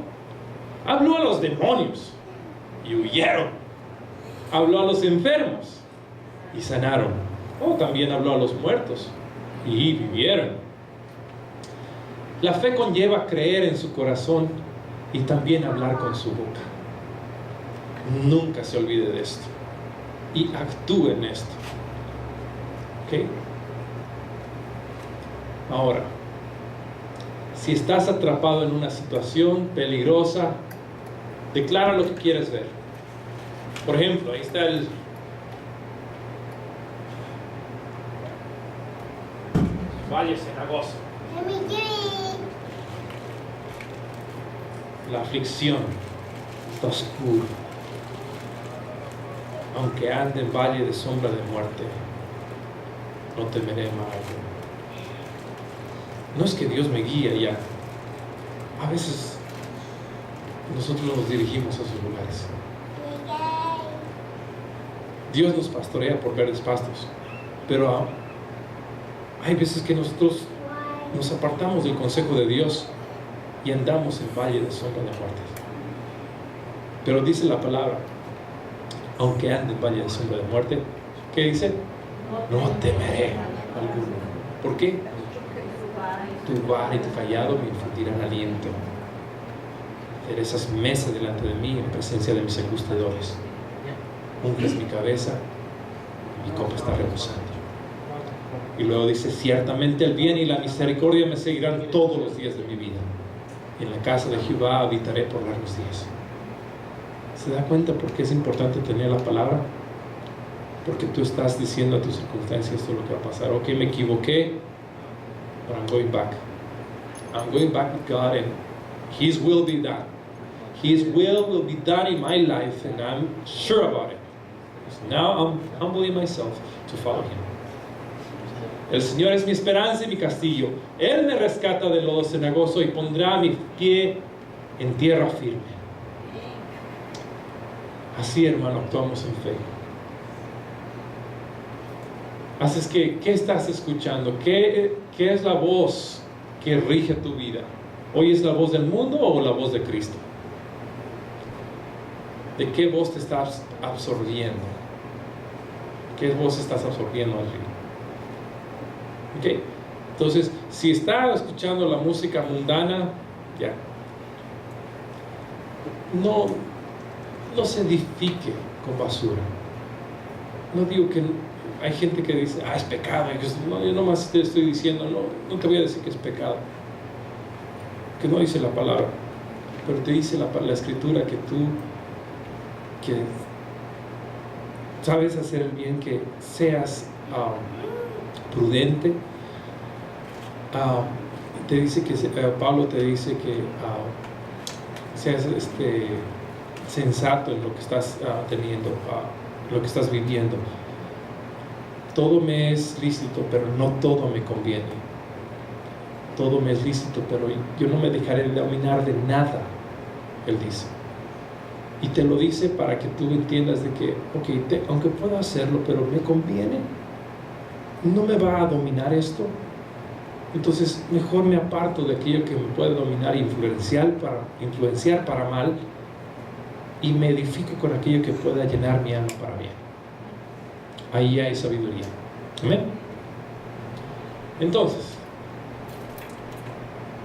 Habló a los demonios y huyeron. Habló a los enfermos y sanaron. También habló a los muertos y vivieron. La fe conlleva creer en su corazón y también hablar con su boca. Nunca se olvide de esto y actúe en esto. ¿Ok? Ahora, si estás atrapado en una situación peligrosa, declara lo que quieres ver. Por ejemplo, ahí está el Valle Cenagoso. La aflicción está oscura. Aunque ande en valle de sombra de muerte, no temeré mal. No es que Dios me guíe ya. A veces nosotros nos dirigimos a esos lugares. Dios nos pastorea por verdes pastos, pero hay veces que nosotros nos apartamos del consejo de Dios y andamos en valle de sombra de muerte. Pero dice la palabra, aunque ande en valle de sombra de muerte, ¿qué dice? No temeré alguno. ¿Por qué? Tu vara y tu callado me infundirán aliento. Aderezas mesa delante de mí en presencia de mis angustiadores. Unges mi cabeza, mi copa está rebosando. Y luego dice, ciertamente el bien y la misericordia me seguirán todos los días de mi vida. Y en la casa de Jehová habitaré por largos días. ¿Se da cuenta por qué es importante tener la palabra? Porque tú estás diciendo a tus circunstancias esto es lo que va a pasar. Ok, me equivoqué, but I'm going back. I'm going back with God and His will be done. His will be done in my life and I'm sure about it. So now I'm humbling myself to follow Him. El Señor es mi esperanza y mi castillo. Él me rescata del lodo cenagoso y pondrá mi pie en tierra firme. Así, hermano, actuamos en fe. Así es que, ¿qué estás escuchando? ¿Qué es la voz que rige tu vida? ¿Hoy es la voz del mundo o la voz de Cristo? ¿De qué voz te estás absorbiendo? ¿Qué voz estás absorbiendo allí? ¿Ok? Entonces, si está escuchando la música mundana, ya. No se edifique con basura. No digo que hay gente que dice, es pecado. Yo nomás te estoy diciendo, no te voy a decir que es pecado. Que no dice la palabra, pero te dice la escritura que sabes hacer el bien, que seas prudente. Te dice que Pablo te dice que seas sensato en lo que estás teniendo, lo que estás viviendo. Todo me es lícito, pero no todo me conviene. Todo me es lícito, pero yo no me dejaré dominar de nada, él dice. Y te lo dice para que tú entiendas de que, aunque puedo hacerlo, pero me conviene, no me va a dominar esto. Entonces mejor me aparto de aquello que me puede dominar e influenciar para mal, y me edifico con aquello que pueda llenar mi alma para bien. Ahí hay sabiduría. Amén. Entonces,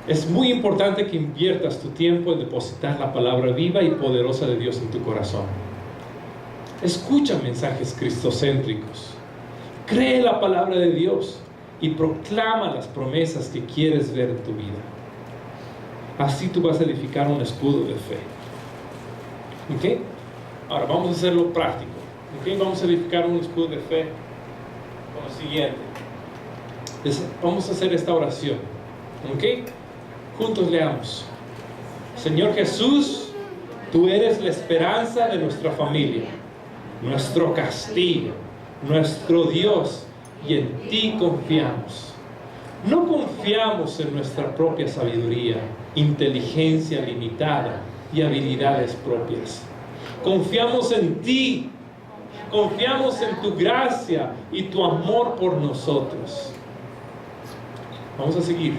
es muy importante que inviertas tu tiempo en depositar la palabra viva y poderosa de Dios en tu corazón. Escucha mensajes cristocéntricos. Cree la palabra de Dios y proclama las promesas que quieres ver en tu vida. Así tú vas a edificar un escudo de fe. ¿Ok? Ahora vamos a hacerlo práctico. ¿Ok? Vamos a edificar un escudo de fe con lo siguiente. Vamos a hacer esta oración. ¿Ok? Juntos leamos. Señor Jesús, tú eres la esperanza de nuestra familia, nuestro castillo, nuestro Dios, y en ti confiamos. No confiamos en nuestra propia sabiduría, inteligencia limitada y habilidades propias. Confiamos en ti. Confiamos en tu gracia y tu amor por nosotros. Vamos a seguir.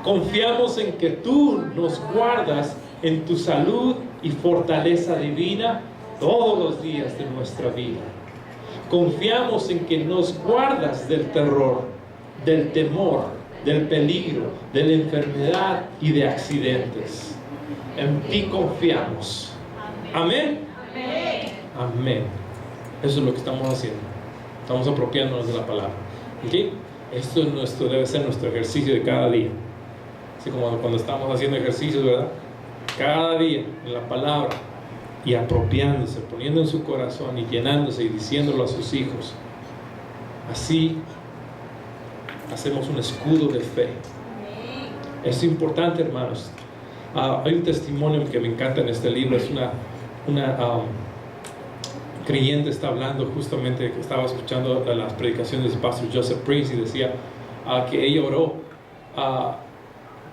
Confiamos en que tú nos guardas en tu salud y fortaleza divina todos los días de nuestra vida. Confiamos en que nos guardas del terror, del temor, del peligro, de la enfermedad y de accidentes. En ti confiamos. Amén. Amén. Eso es lo que estamos haciendo. Estamos apropiándonos de la palabra. ¿Okay? Esto debe ser nuestro ejercicio de cada día. Así como cuando estamos haciendo ejercicios, ¿verdad? Cada día en la palabra, y apropiándose, poniendo en su corazón y llenándose y diciéndolo a sus hijos. Así hacemos un escudo de fe. Es importante, hermanos. Hay un testimonio que me encanta en este libro. Es una creyente está hablando justamente, que estaba escuchando las predicaciones del pastor Joseph Prince, y decía que ella oró,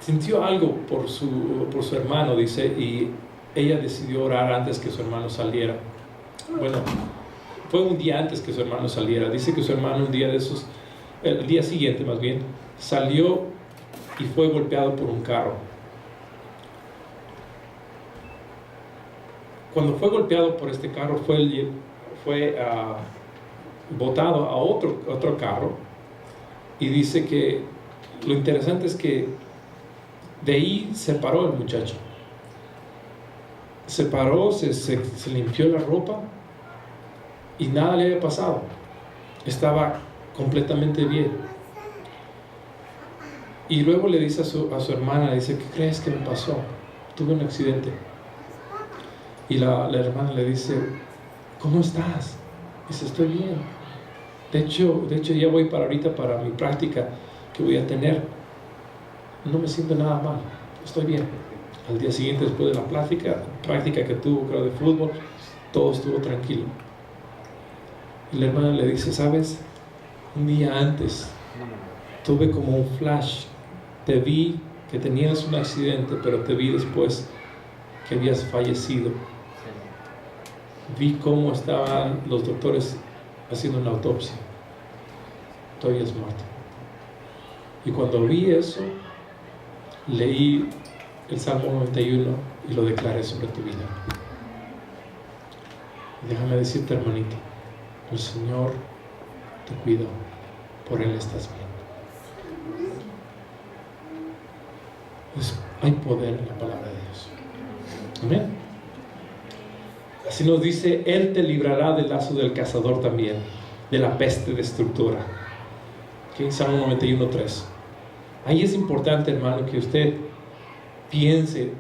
sintió algo por su hermano, dice, y ella decidió orar antes que su hermano saliera. Bueno, fue un día antes que su hermano saliera. Dice que su hermano un día de esos, el día siguiente más bien, salió y fue golpeado por un carro. Cuando fue golpeado por este carro, fue botado a otro carro, y dice que lo interesante es que de ahí se paró el muchacho. Se paró, se limpió la ropa y nada le había pasado. Estaba completamente bien. Y luego le dice a su hermana, dice, ¿qué crees que me pasó? Tuve un accidente. Y la hermana le dice, ¿cómo estás? Dice, estoy bien. De hecho ya voy para ahorita para mi práctica que voy a tener. No me siento nada mal, estoy bien. Al día siguiente, después de la práctica que tuvo, creo, de fútbol, todo estuvo tranquilo. Y la hermana le dice, ¿sabes? Un día antes tuve como un flash. Te vi que tenías un accidente, pero te vi después que habías fallecido. Vi cómo estaban los doctores haciendo una autopsia. Tú habías muerto. Y cuando vi eso, leí el Salmo 91 y lo declaré sobre tu vida. Y déjame decirte, hermanito, el Señor te cuidó, por Él estás bien. Pues hay poder en la palabra de Dios. Amén. Así nos dice, Él te librará del lazo del cazador también, de la peste destructora. ¿Okay? Salmo 91:3. Ahí es importante, hermano, que usted piense,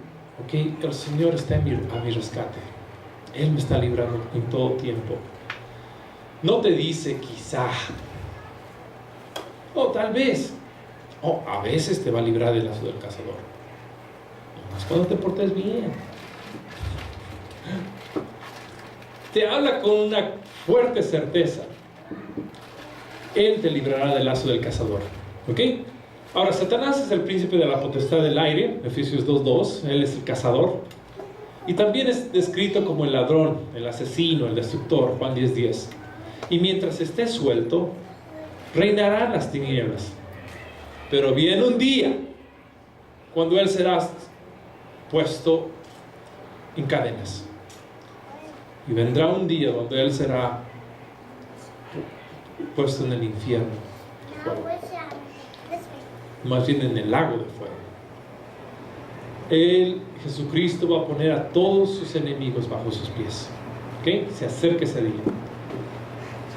el Señor está a mi rescate. Él me está librando en todo tiempo. No te dice quizá, o tal vez, o a veces te va a librar del lazo del cazador. Nomás cuando te portes bien. Te habla con una fuerte certeza. Él te librará del lazo del cazador. ¿Ok? Ahora, Satanás es el príncipe de la potestad del aire, Efesios 2:2. Él es el cazador. Y también es descrito como el ladrón, el asesino, el destructor, Juan 10:10. Y mientras esté suelto, reinarán las tinieblas. Pero viene un día cuando él será puesto en cadenas. Y vendrá un día donde él será puesto en el infierno. Más bien en el lago de fuego. Él, Jesucristo, va a poner a todos sus enemigos bajo sus pies. ¿Ok? Se acerca ese día.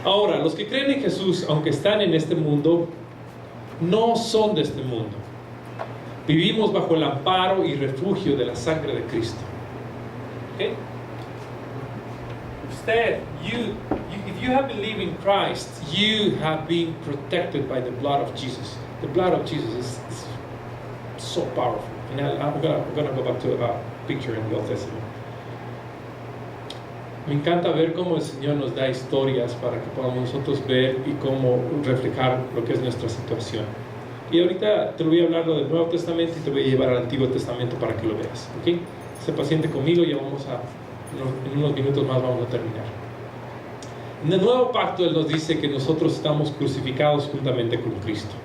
Ahora, los que creen en Jesús, aunque están en este mundo, no son de este mundo. Vivimos bajo el amparo y refugio de la sangre de Cristo. ¿Ok? Usted, if you have believed in Christ, you have been protected by the blood of Jesus. The blood of Jesus is so powerful. And I'm gonna go back to a picture in the Old Testament. Me encanta ver cómo el Señor nos da historias para que podamos nosotros ver y cómo reflejar lo que es nuestra situación. Y ahorita te lo voy a hablar del Nuevo Testamento y te voy a llevar al Antiguo Testamento para que lo veas. ¿Ok? Sé paciente conmigo, ya vamos en unos minutos más vamos a terminar. En el Nuevo Pacto Él nos dice que nosotros estamos crucificados juntamente con Cristo.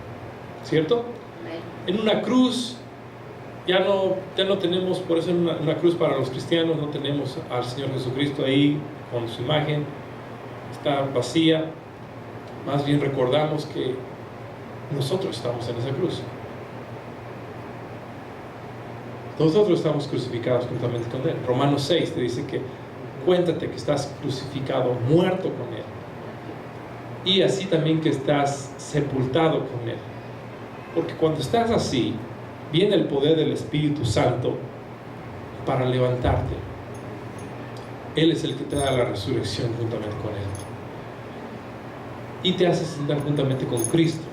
¿Cierto? En una cruz ya no tenemos, por eso en una cruz para los cristianos no tenemos al Señor Jesucristo ahí con su imagen, está vacía. Más bien recordamos que nosotros estamos en esa cruz. Nosotros estamos crucificados juntamente con Él. Romanos 6 te dice que cuéntate que estás crucificado, muerto con Él. Y así también que estás sepultado con Él. Porque cuando estás así, viene el poder del Espíritu Santo para levantarte. Él es el que te da la resurrección juntamente con Él. Y te hace sentar juntamente con Cristo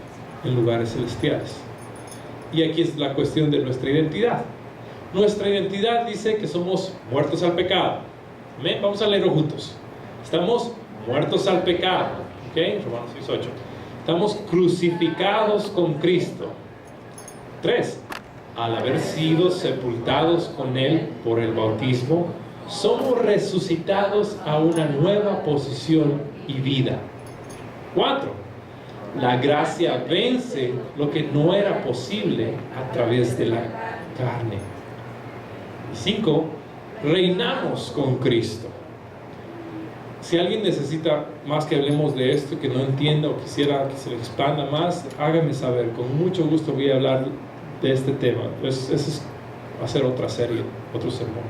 en lugares celestiales. Y aquí es la cuestión de nuestra identidad. Nuestra identidad dice que somos muertos al pecado. ¿Amén? Vamos a leerlo juntos. Estamos muertos al pecado. ¿Ok? Romanos 6:8. Estamos crucificados con Cristo. 3. Al haber sido sepultados con Él por el bautismo, somos resucitados a una nueva posición y vida. 4. La gracia vence lo que no era posible a través de la carne. 5. Reinamos con Cristo. Si alguien necesita más que hablemos de esto, que no entienda o quisiera que se le expanda más, hágame saber. Con mucho gusto voy a hablar de este tema. Eso es hacer otra serie, otro sermón.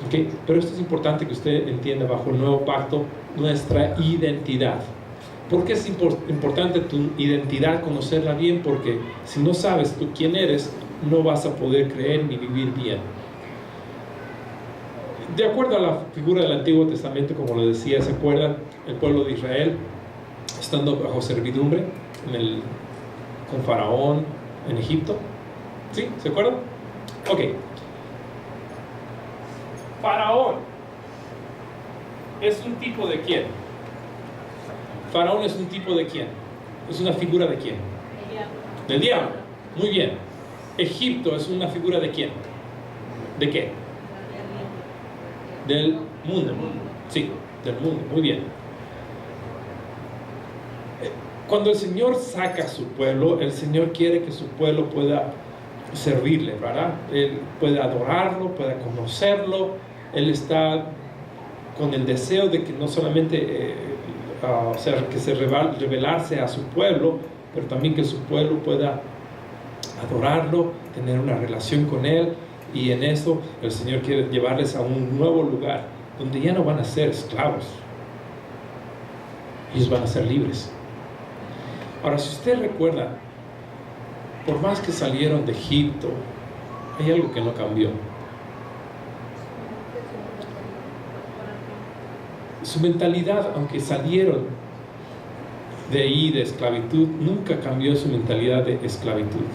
¿Okay? Pero esto es importante que usted entienda bajo el nuevo pacto nuestra identidad. ¿Por qué es importante tu identidad, conocerla bien? Porque si no sabes tú quién eres, no vas a poder creer ni vivir bien. De acuerdo a la figura del Antiguo Testamento, como lo decía, ¿se acuerdan? El pueblo de Israel, estando bajo servidumbre con Faraón en Egipto. ¿Sí? ¿Se acuerdan? Ok. Faraón es un tipo de quién? Faraón es un tipo de quién? Es una figura de quién? Del diablo. Muy bien. Egipto es una figura de quién? ¿De qué? Del mundo. Sí, del mundo. Muy bien. Cuando el Señor saca a su pueblo, el Señor quiere que su pueblo pueda servirle, ¿verdad? Él puede adorarlo, pueda conocerlo. Él está con el deseo de que no solamente revelarse a su pueblo, pero también que su pueblo pueda adorarlo, tener una relación con Él. Y en eso el Señor quiere llevarles a un nuevo lugar donde ya no van a ser esclavos, ellos van a ser libres. Ahora, si usted recuerda, por más que salieron de Egipto, hay algo que no cambió. Su mentalidad, aunque salieron de ahí de esclavitud, nunca cambió su mentalidad de esclavitud.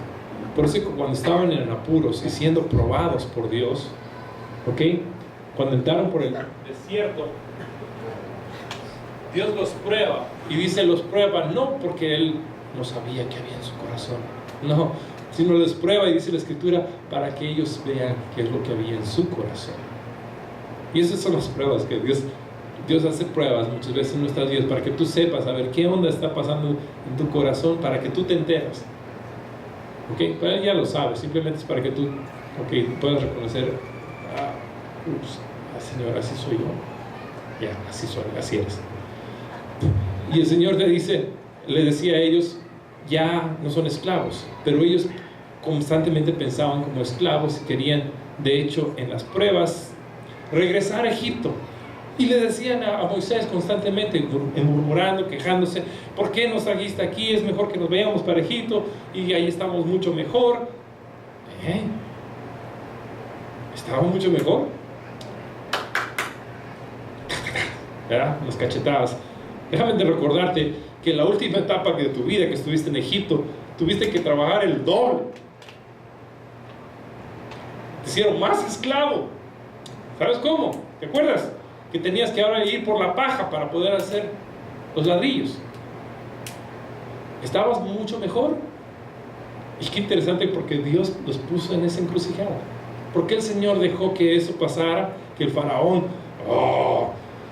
Por eso cuando estaban en apuros y siendo probados por Dios, ¿ok? Cuando entraron por el desierto, Dios los prueba, y dice los prueba no porque Él no sabía qué había en su corazón, no, sino les prueba, y dice la Escritura, para que ellos vean qué es lo que había en su corazón. Y esas son las pruebas que Dios hace pruebas muchas veces en nuestras vidas para que tú sepas, a ver qué onda está pasando en tu corazón, para que tú te enteres. ¿Ok? Pero Él ya lo sabe, simplemente es para que tú, puedas reconocer, Señor, así soy yo. Ya, así soy, así eres. Y el Señor le decía a ellos, ya no son esclavos, pero ellos constantemente pensaban como esclavos y querían, de hecho, en las pruebas, regresar a Egipto. Y le decían a Moisés constantemente, murmurando, quejándose, ¿por qué nos trajiste aquí? Es mejor que nos vayamos para Egipto y ahí estamos mucho mejor. ¿Estaba mucho mejor? ¿Verdad? Las cachetadas. Déjame de recordarte que en la última etapa de tu vida que estuviste en Egipto, tuviste que trabajar el doble. Te hicieron más esclavo. ¿Sabes cómo? ¿Te acuerdas? Que tenías que ahora ir por la paja para poder hacer los ladrillos. Estabas mucho mejor. Y qué interesante, porque Dios los puso en esa encrucijada. ¿Por qué el Señor dejó que eso pasara? Que el faraón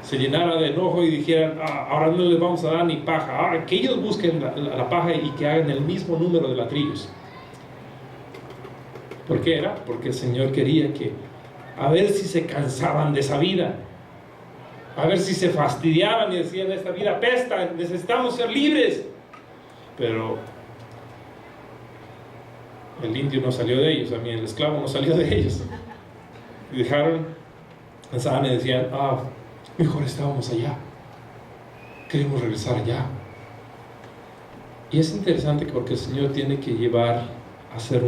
se llenara de enojo y dijeran, ahora no les vamos a dar ni paja. Ahora que ellos busquen la paja y que hagan el mismo número de ladrillos. ¿Por qué era? Porque el Señor quería que, a ver si se cansaban de esa vida, a ver si se fastidiaban y decían, esta vida apesta, necesitamos ser libres. Pero el indio no salió de ellos, el esclavo no salió de ellos. Y dejaron, pensaban y decían, mejor estábamos allá, queremos regresar allá. Y es interesante porque el Señor tiene que llevar a hacer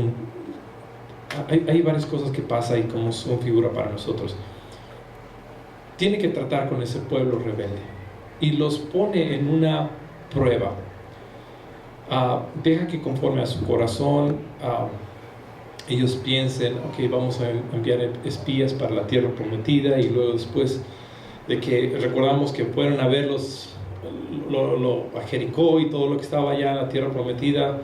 hay varias cosas que pasan y como son figura para nosotros. Tiene que tratar con ese pueblo rebelde y los pone en una prueba. Deja que conforme a su corazón ellos piensen, vamos a enviar espías para la tierra prometida, y luego después de que recordamos que fueron a verlos a Jericó y todo lo que estaba allá en la tierra prometida,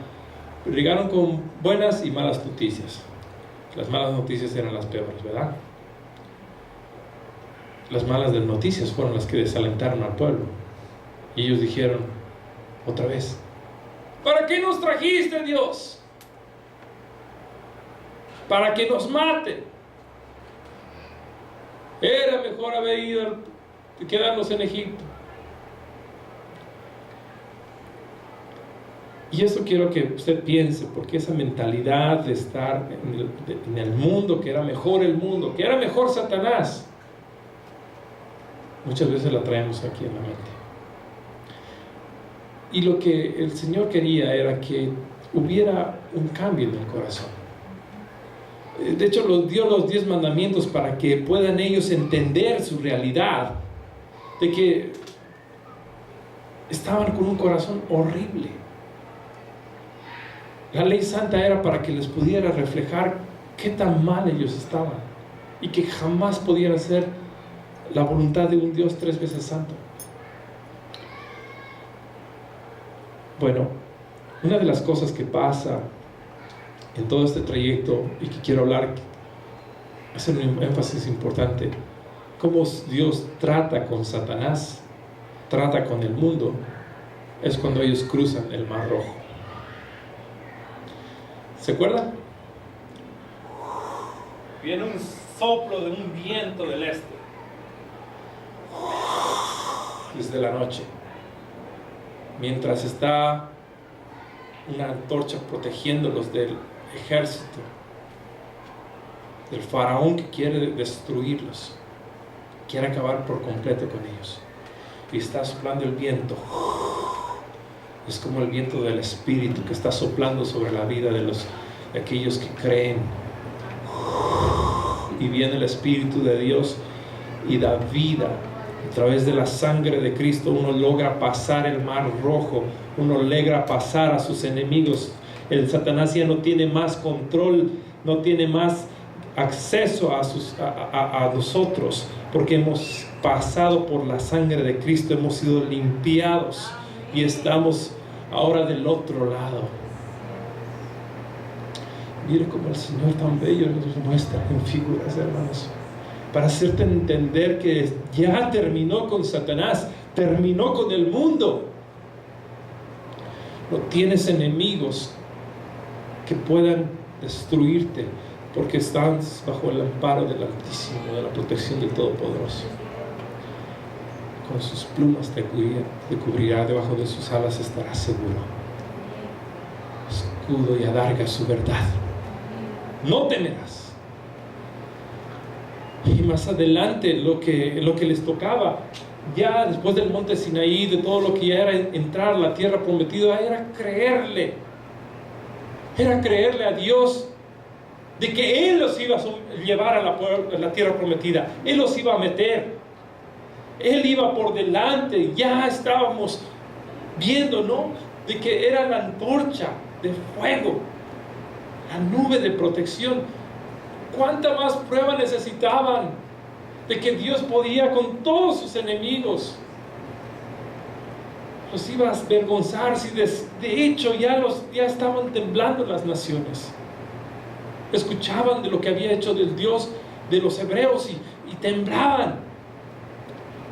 llegaron con buenas y malas noticias. Las malas noticias eran las peores, ¿verdad? Las malas noticias fueron las que desalentaron al pueblo. Y ellos dijeron, otra vez, ¿para qué nos trajiste, Dios? ¿Para que nos maten? Era mejor haber ido, quedarnos en Egipto. Y eso quiero que usted piense, porque esa mentalidad de estar en el mundo, que era mejor el mundo, que era mejor Satanás, muchas veces la traemos aquí en la mente. Y lo que el Señor quería era que hubiera un cambio en el corazón. De hecho, dio los 10 mandamientos para que puedan ellos entender su realidad, de que estaban con un corazón horrible. La ley santa era para que les pudiera reflejar qué tan mal ellos estaban y que jamás podían hacer la voluntad de un Dios 3 veces santo. Bueno, una de las cosas que pasa en todo este trayecto y que quiero hablar, hacer un énfasis importante, cómo Dios trata con Satanás, trata con el mundo, es cuando ellos cruzan el Mar Rojo. ¿Se acuerdan? Viene un soplo de un viento del este desde la noche, mientras está una antorcha protegiéndolos del ejército, del faraón que quiere destruirlos, quiere acabar por completo con ellos, y está soplando el viento. Es como el viento del Espíritu que está soplando sobre la vida de aquellos que creen. Y viene el Espíritu de Dios y da vida A través de la sangre de Cristo uno logra pasar el mar rojo, uno logra pasar a sus enemigos. El Satanás ya no tiene más control, no tiene más acceso a nosotros, porque hemos pasado por la sangre de Cristo, hemos sido limpiados y estamos ahora del otro lado. Mire cómo el Señor tan bello nos muestra en figuras, hermanos, para hacerte entender que ya terminó con Satanás, terminó con el mundo. No tienes enemigos que puedan destruirte, porque estás bajo el amparo del Altísimo, de la protección del Todopoderoso. Con sus plumas te cubrirá, debajo de sus alas estarás seguro. Escudo y adarga su verdad. No temerás. Y más adelante lo que les tocaba, ya después del monte Sinaí, de todo lo que ya era entrar a la tierra prometida, era creerle a Dios, de que Él los iba a llevar a la tierra prometida, Él los iba a meter, Él iba por delante. Ya estábamos viendo, ¿no?, de que era la antorcha de fuego, la nube de protección. ¿Cuánta más prueba necesitaban de que Dios podía con todos sus enemigos? Los iba a avergonzar. Si de hecho ya estaban temblando las naciones. Escuchaban de lo que había hecho del Dios de los hebreos y temblaban.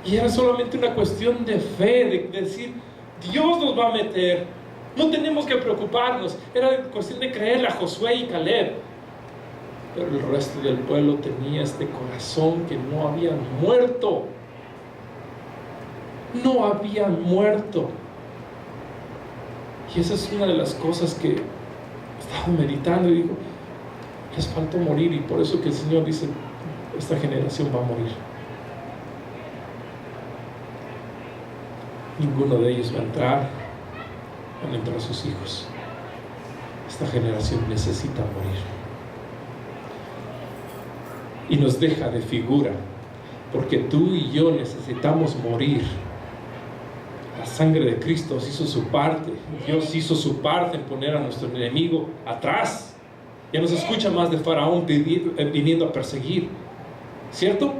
Y era solamente una cuestión de fe, de decir, Dios nos va a meter, no tenemos que preocuparnos. Era cuestión de creerle a Josué y Caleb. Pero el resto del pueblo tenía este corazón que no habían muerto. No habían muerto. Y esa es una de las cosas que estaba meditando y digo, les faltó morir. Y por eso que el Señor dice, esta generación va a morir. Ninguno de ellos va a entrar, van a entrar sus hijos. Esta generación necesita morir. Y nos deja de figura, porque tú y yo necesitamos morir. La sangre de Cristo hizo su parte. Dios hizo su parte en poner a nuestro enemigo atrás. Ya no se escucha más de Faraón viniendo a perseguir, ¿cierto?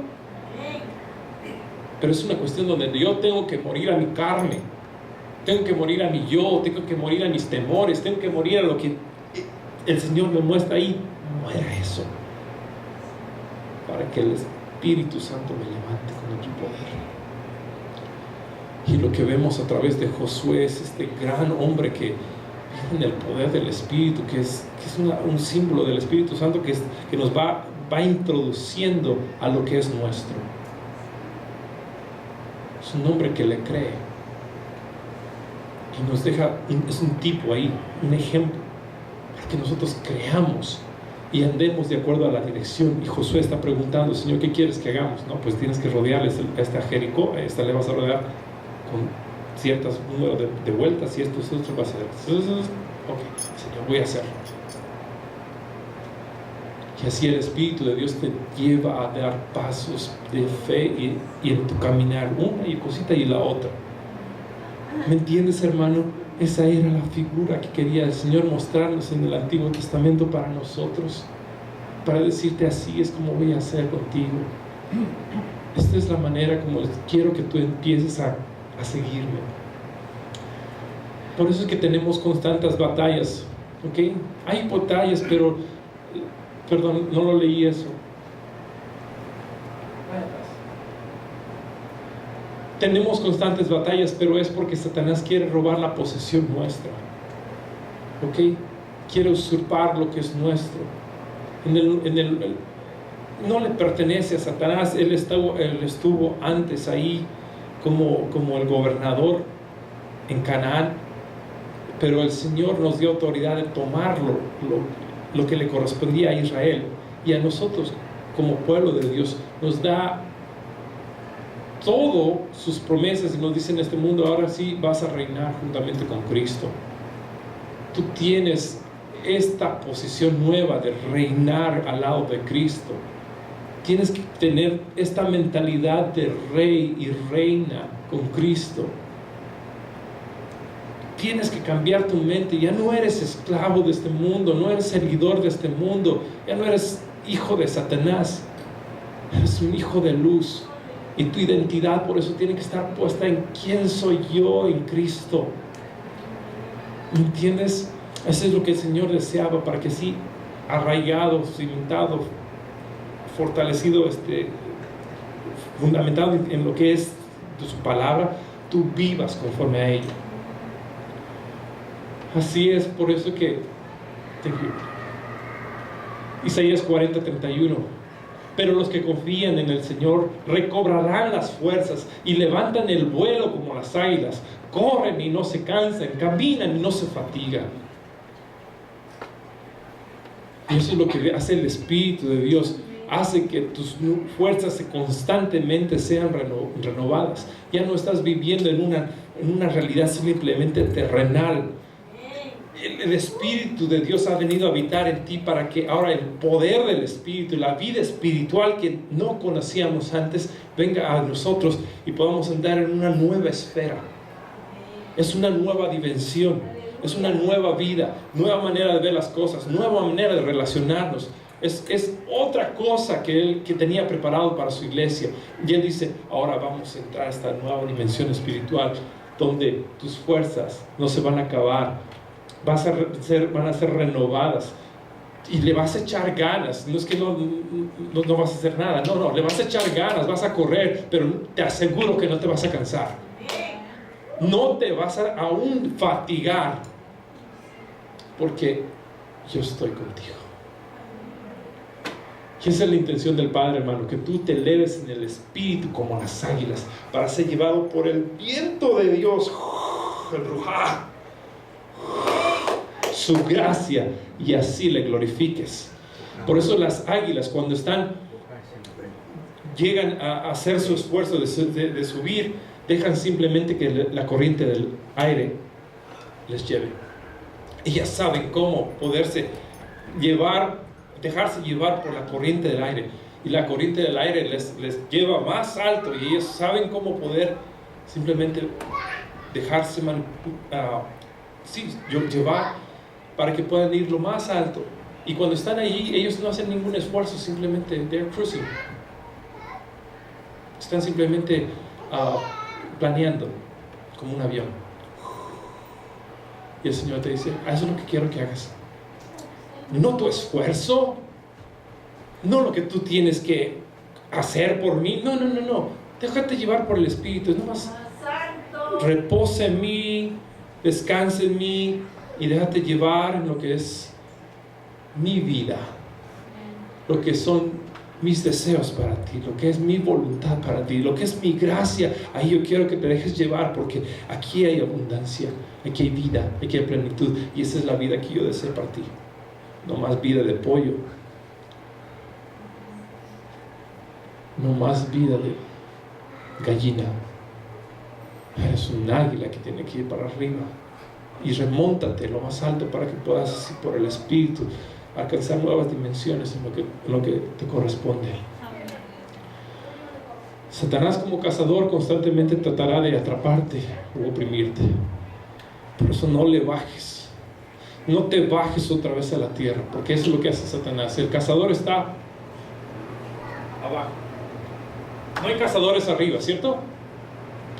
Pero es una cuestión donde yo tengo que morir a mi carne, tengo que morir a mi yo, tengo que morir a mis temores, tengo que morir a lo que el Señor me muestra ahí. Muera eso, para que el Espíritu Santo me levante con otro poder. Y lo que vemos a través de Josué es este gran hombre que vive en el poder del Espíritu, que es un símbolo del Espíritu Santo que nos va introduciendo a lo que es nuestro. Es un hombre que le cree y nos deja, es un tipo ahí, un ejemplo, para que nosotros creamos y andemos de acuerdo a la dirección. Y Josué está preguntando, Señor, ¿qué quieres que hagamos? No, pues tienes que rodearles a Jericó, a esta le vas a rodear con ciertos números de vueltas, y esto va a ser. Ok, Señor, voy a hacerlo. Y así el Espíritu de Dios te lleva a dar pasos de fe y en tu caminar, una y cosita y la otra. ¿Me entiendes, hermano? Esa era la figura que quería el Señor mostrarnos en el Antiguo Testamento para nosotros, para decirte, así es como voy a hacer contigo. Esta es la manera como quiero que tú empieces a seguirme. Por eso es que tenemos constantes batallas, ¿ok? Hay batallas, pero perdón, no lo leí eso. Tenemos constantes batallas, pero es porque Satanás quiere robar la posesión nuestra, ¿ok? Quiere usurpar lo que es nuestro. No le pertenece a Satanás. Él estuvo antes ahí como el gobernador en Canaán, pero el Señor nos dio autoridad de tomar lo que le correspondía a Israel, y a nosotros como pueblo de Dios nos da todas sus promesas y nos dice, en este mundo ahora sí vas a reinar juntamente con Cristo. Tú tienes esta posición nueva de reinar al lado de Cristo. Tienes que tener esta mentalidad de rey y reina con Cristo. Tienes que cambiar tu mente. Ya no eres esclavo de este mundo, no eres seguidor de este mundo, ya no eres hijo de Satanás, eres un hijo de luz. Y tu identidad por eso tiene que estar puesta en quién soy yo en Cristo. ¿Me entiendes? Eso es lo que el Señor deseaba, para que así, arraigado, cimentado, fortalecido, fundamentado en lo que es su palabra, tú vivas conforme a ella. Así es, por eso que Isaías 40:31, pero los que confían en el Señor recobrarán las fuerzas y levantan el vuelo como las águilas, corren y no se cansan, caminan y no se fatigan. Y eso es lo que hace el Espíritu de Dios, hace que tus fuerzas constantemente sean renovadas. Ya no estás viviendo en una realidad simplemente terrenal. El Espíritu de Dios ha venido a habitar en ti para que ahora el poder del Espíritu, la vida espiritual que no conocíamos antes, venga a nosotros y podamos andar en una nueva esfera. Es una nueva dimensión, es una nueva vida, nueva manera de ver las cosas, nueva manera de relacionarnos. Es otra cosa que Él tenía preparado para su iglesia. Y Él dice, ahora vamos a entrar a esta nueva dimensión espiritual, donde tus fuerzas no se van a acabar, van a ser renovadas, y le vas a echar ganas. No es que no vas a hacer nada, no, le vas a echar ganas, vas a correr, pero te aseguro que no te vas a cansar, no te vas a aún fatigar, porque yo estoy contigo. Y esa es la intención del Padre, hermano, que tú te eleves en el Espíritu como las águilas, para ser llevado por el viento de Dios, el Ruaj, su gracia, y así le glorifiques. Por eso las águilas, cuando llegan a hacer su esfuerzo de subir, dejan simplemente que la corriente del aire les lleve. Ellas saben cómo poderse dejarse llevar por la corriente del aire, y la corriente del aire les lleva más alto, y ellos saben cómo poder simplemente dejarse llevar para que puedan ir lo más alto. Y cuando están allí, ellos no hacen ningún esfuerzo, simplemente they're cruising, están simplemente planeando como un avión. Y el Señor te dice, eso es lo que quiero que hagas. No tu esfuerzo, no lo que tú tienes que hacer por mí, no, déjate llevar por el Espíritu. Nomás reposa en mí, descansa en mí, y déjate llevar en lo que es mi vida, lo que son mis deseos para ti, lo que es mi voluntad para ti, lo que es mi gracia. Ahí yo quiero que te dejes llevar, porque aquí hay abundancia, aquí hay vida, aquí hay plenitud, y esa es la vida que yo deseo para ti. No más vida de pollo, no más vida de gallina. Eres un águila que tiene que ir para arriba, y remóntate lo más alto para que puedas, así por el Espíritu, alcanzar nuevas dimensiones en lo que te corresponde. Satanás, como cazador, constantemente tratará de atraparte o oprimirte. Por eso no le bajes, no te bajes otra vez a la tierra, porque eso es lo que hace Satanás. El cazador está abajo, no hay cazadores arriba, ¿cierto?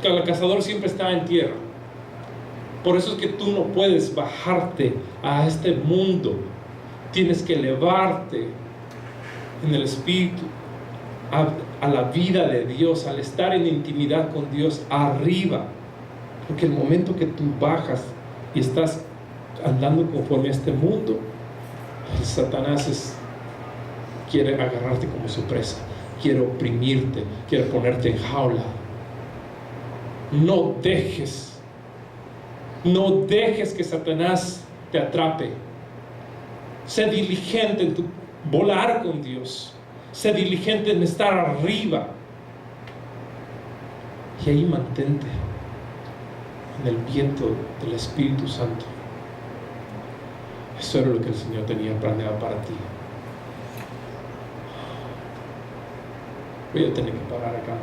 El cazador siempre está en tierra. Por eso es que tú no puedes bajarte a este mundo. Tienes que elevarte en el Espíritu a la vida de Dios, al estar en intimidad con Dios arriba. Porque el momento que tú bajas y estás andando conforme a este mundo, Satanás quiere agarrarte como su presa, quiere oprimirte, quiere ponerte en jaula. No dejes que Satanás te atrape. Sé diligente en tu volar con Dios. Sé diligente en estar arriba. Y ahí mantente en el viento del Espíritu Santo. Eso era lo que el Señor tenía planeado para ti. Voy a tener que parar acá.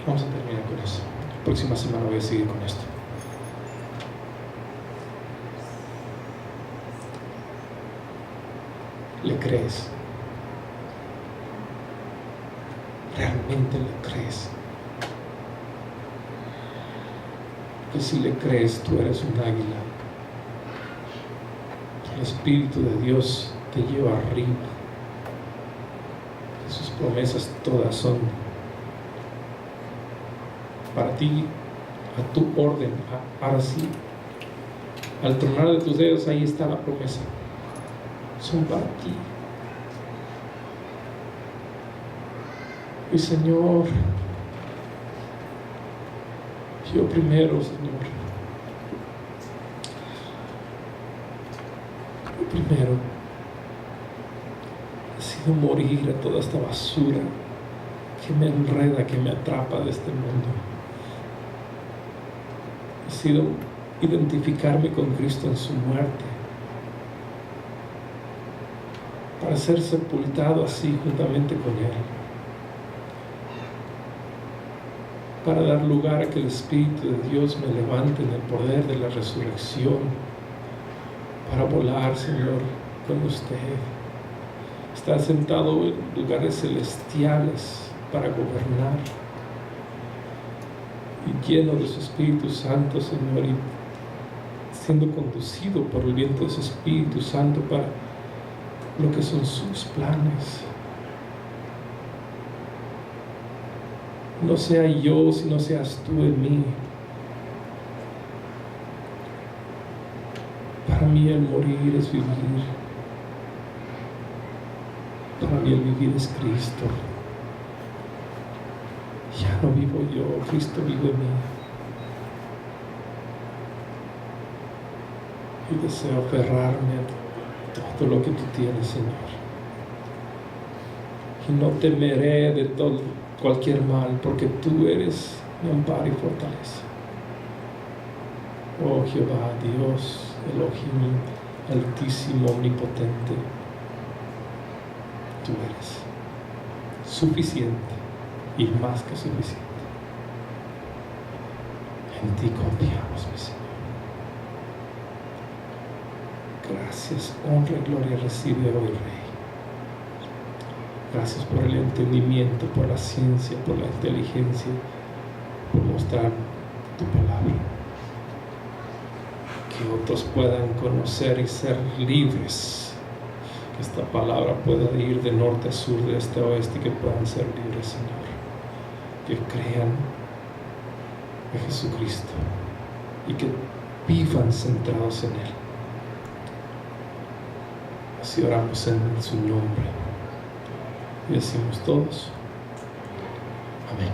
Vamos a terminar con eso. La próxima semana voy a seguir con esto. ¿Le crees? ¿Realmente le crees? Que si le crees, tú eres un águila. El Espíritu de Dios te lleva arriba. Que sus promesas todas son para ti, a tu orden. Ahora sí, al tronar de tus dedos, ahí está la promesa. Son para ti. Y Señor, yo primero, Señor, yo primero decido morir a toda esta basura que me enreda, que me atrapa de este mundo. Decido identificarme con Cristo en su muerte, para ser sepultado así juntamente con Él, para dar lugar a que el Espíritu de Dios me levante en el poder de la resurrección, para volar, Señor, con usted, estar sentado en lugares celestiales para gobernar, y lleno de su Espíritu Santo, Señor, y siendo conducido por el viento de su Espíritu Santo para lo que son sus planes. No sea yo, sino seas tú en mí. Para mí el morir es vivir. Para mí el vivir es Cristo. Ya no vivo yo, Cristo vive en mí. Y deseo aferrarme a todo lo que tú tienes, Señor. Y no temeré de todo, cualquier mal, porque tú eres mi amparo y fortaleza. Oh Jehová, Dios, Elohim, altísimo, omnipotente, tú eres suficiente y más que suficiente. En ti confiamos, mi Señor. Gracias, honra y gloria recibe hoy, Rey. Gracias por el entendimiento, por la ciencia, por la inteligencia, por mostrar tu palabra. Que otros puedan conocer y ser libres. Que esta palabra pueda ir de norte a sur, de este a oeste, y que puedan ser libres, Señor. Que crean en Jesucristo y que vivan centrados en Él. Así oramos en su nombre. Y decimos todos, amén.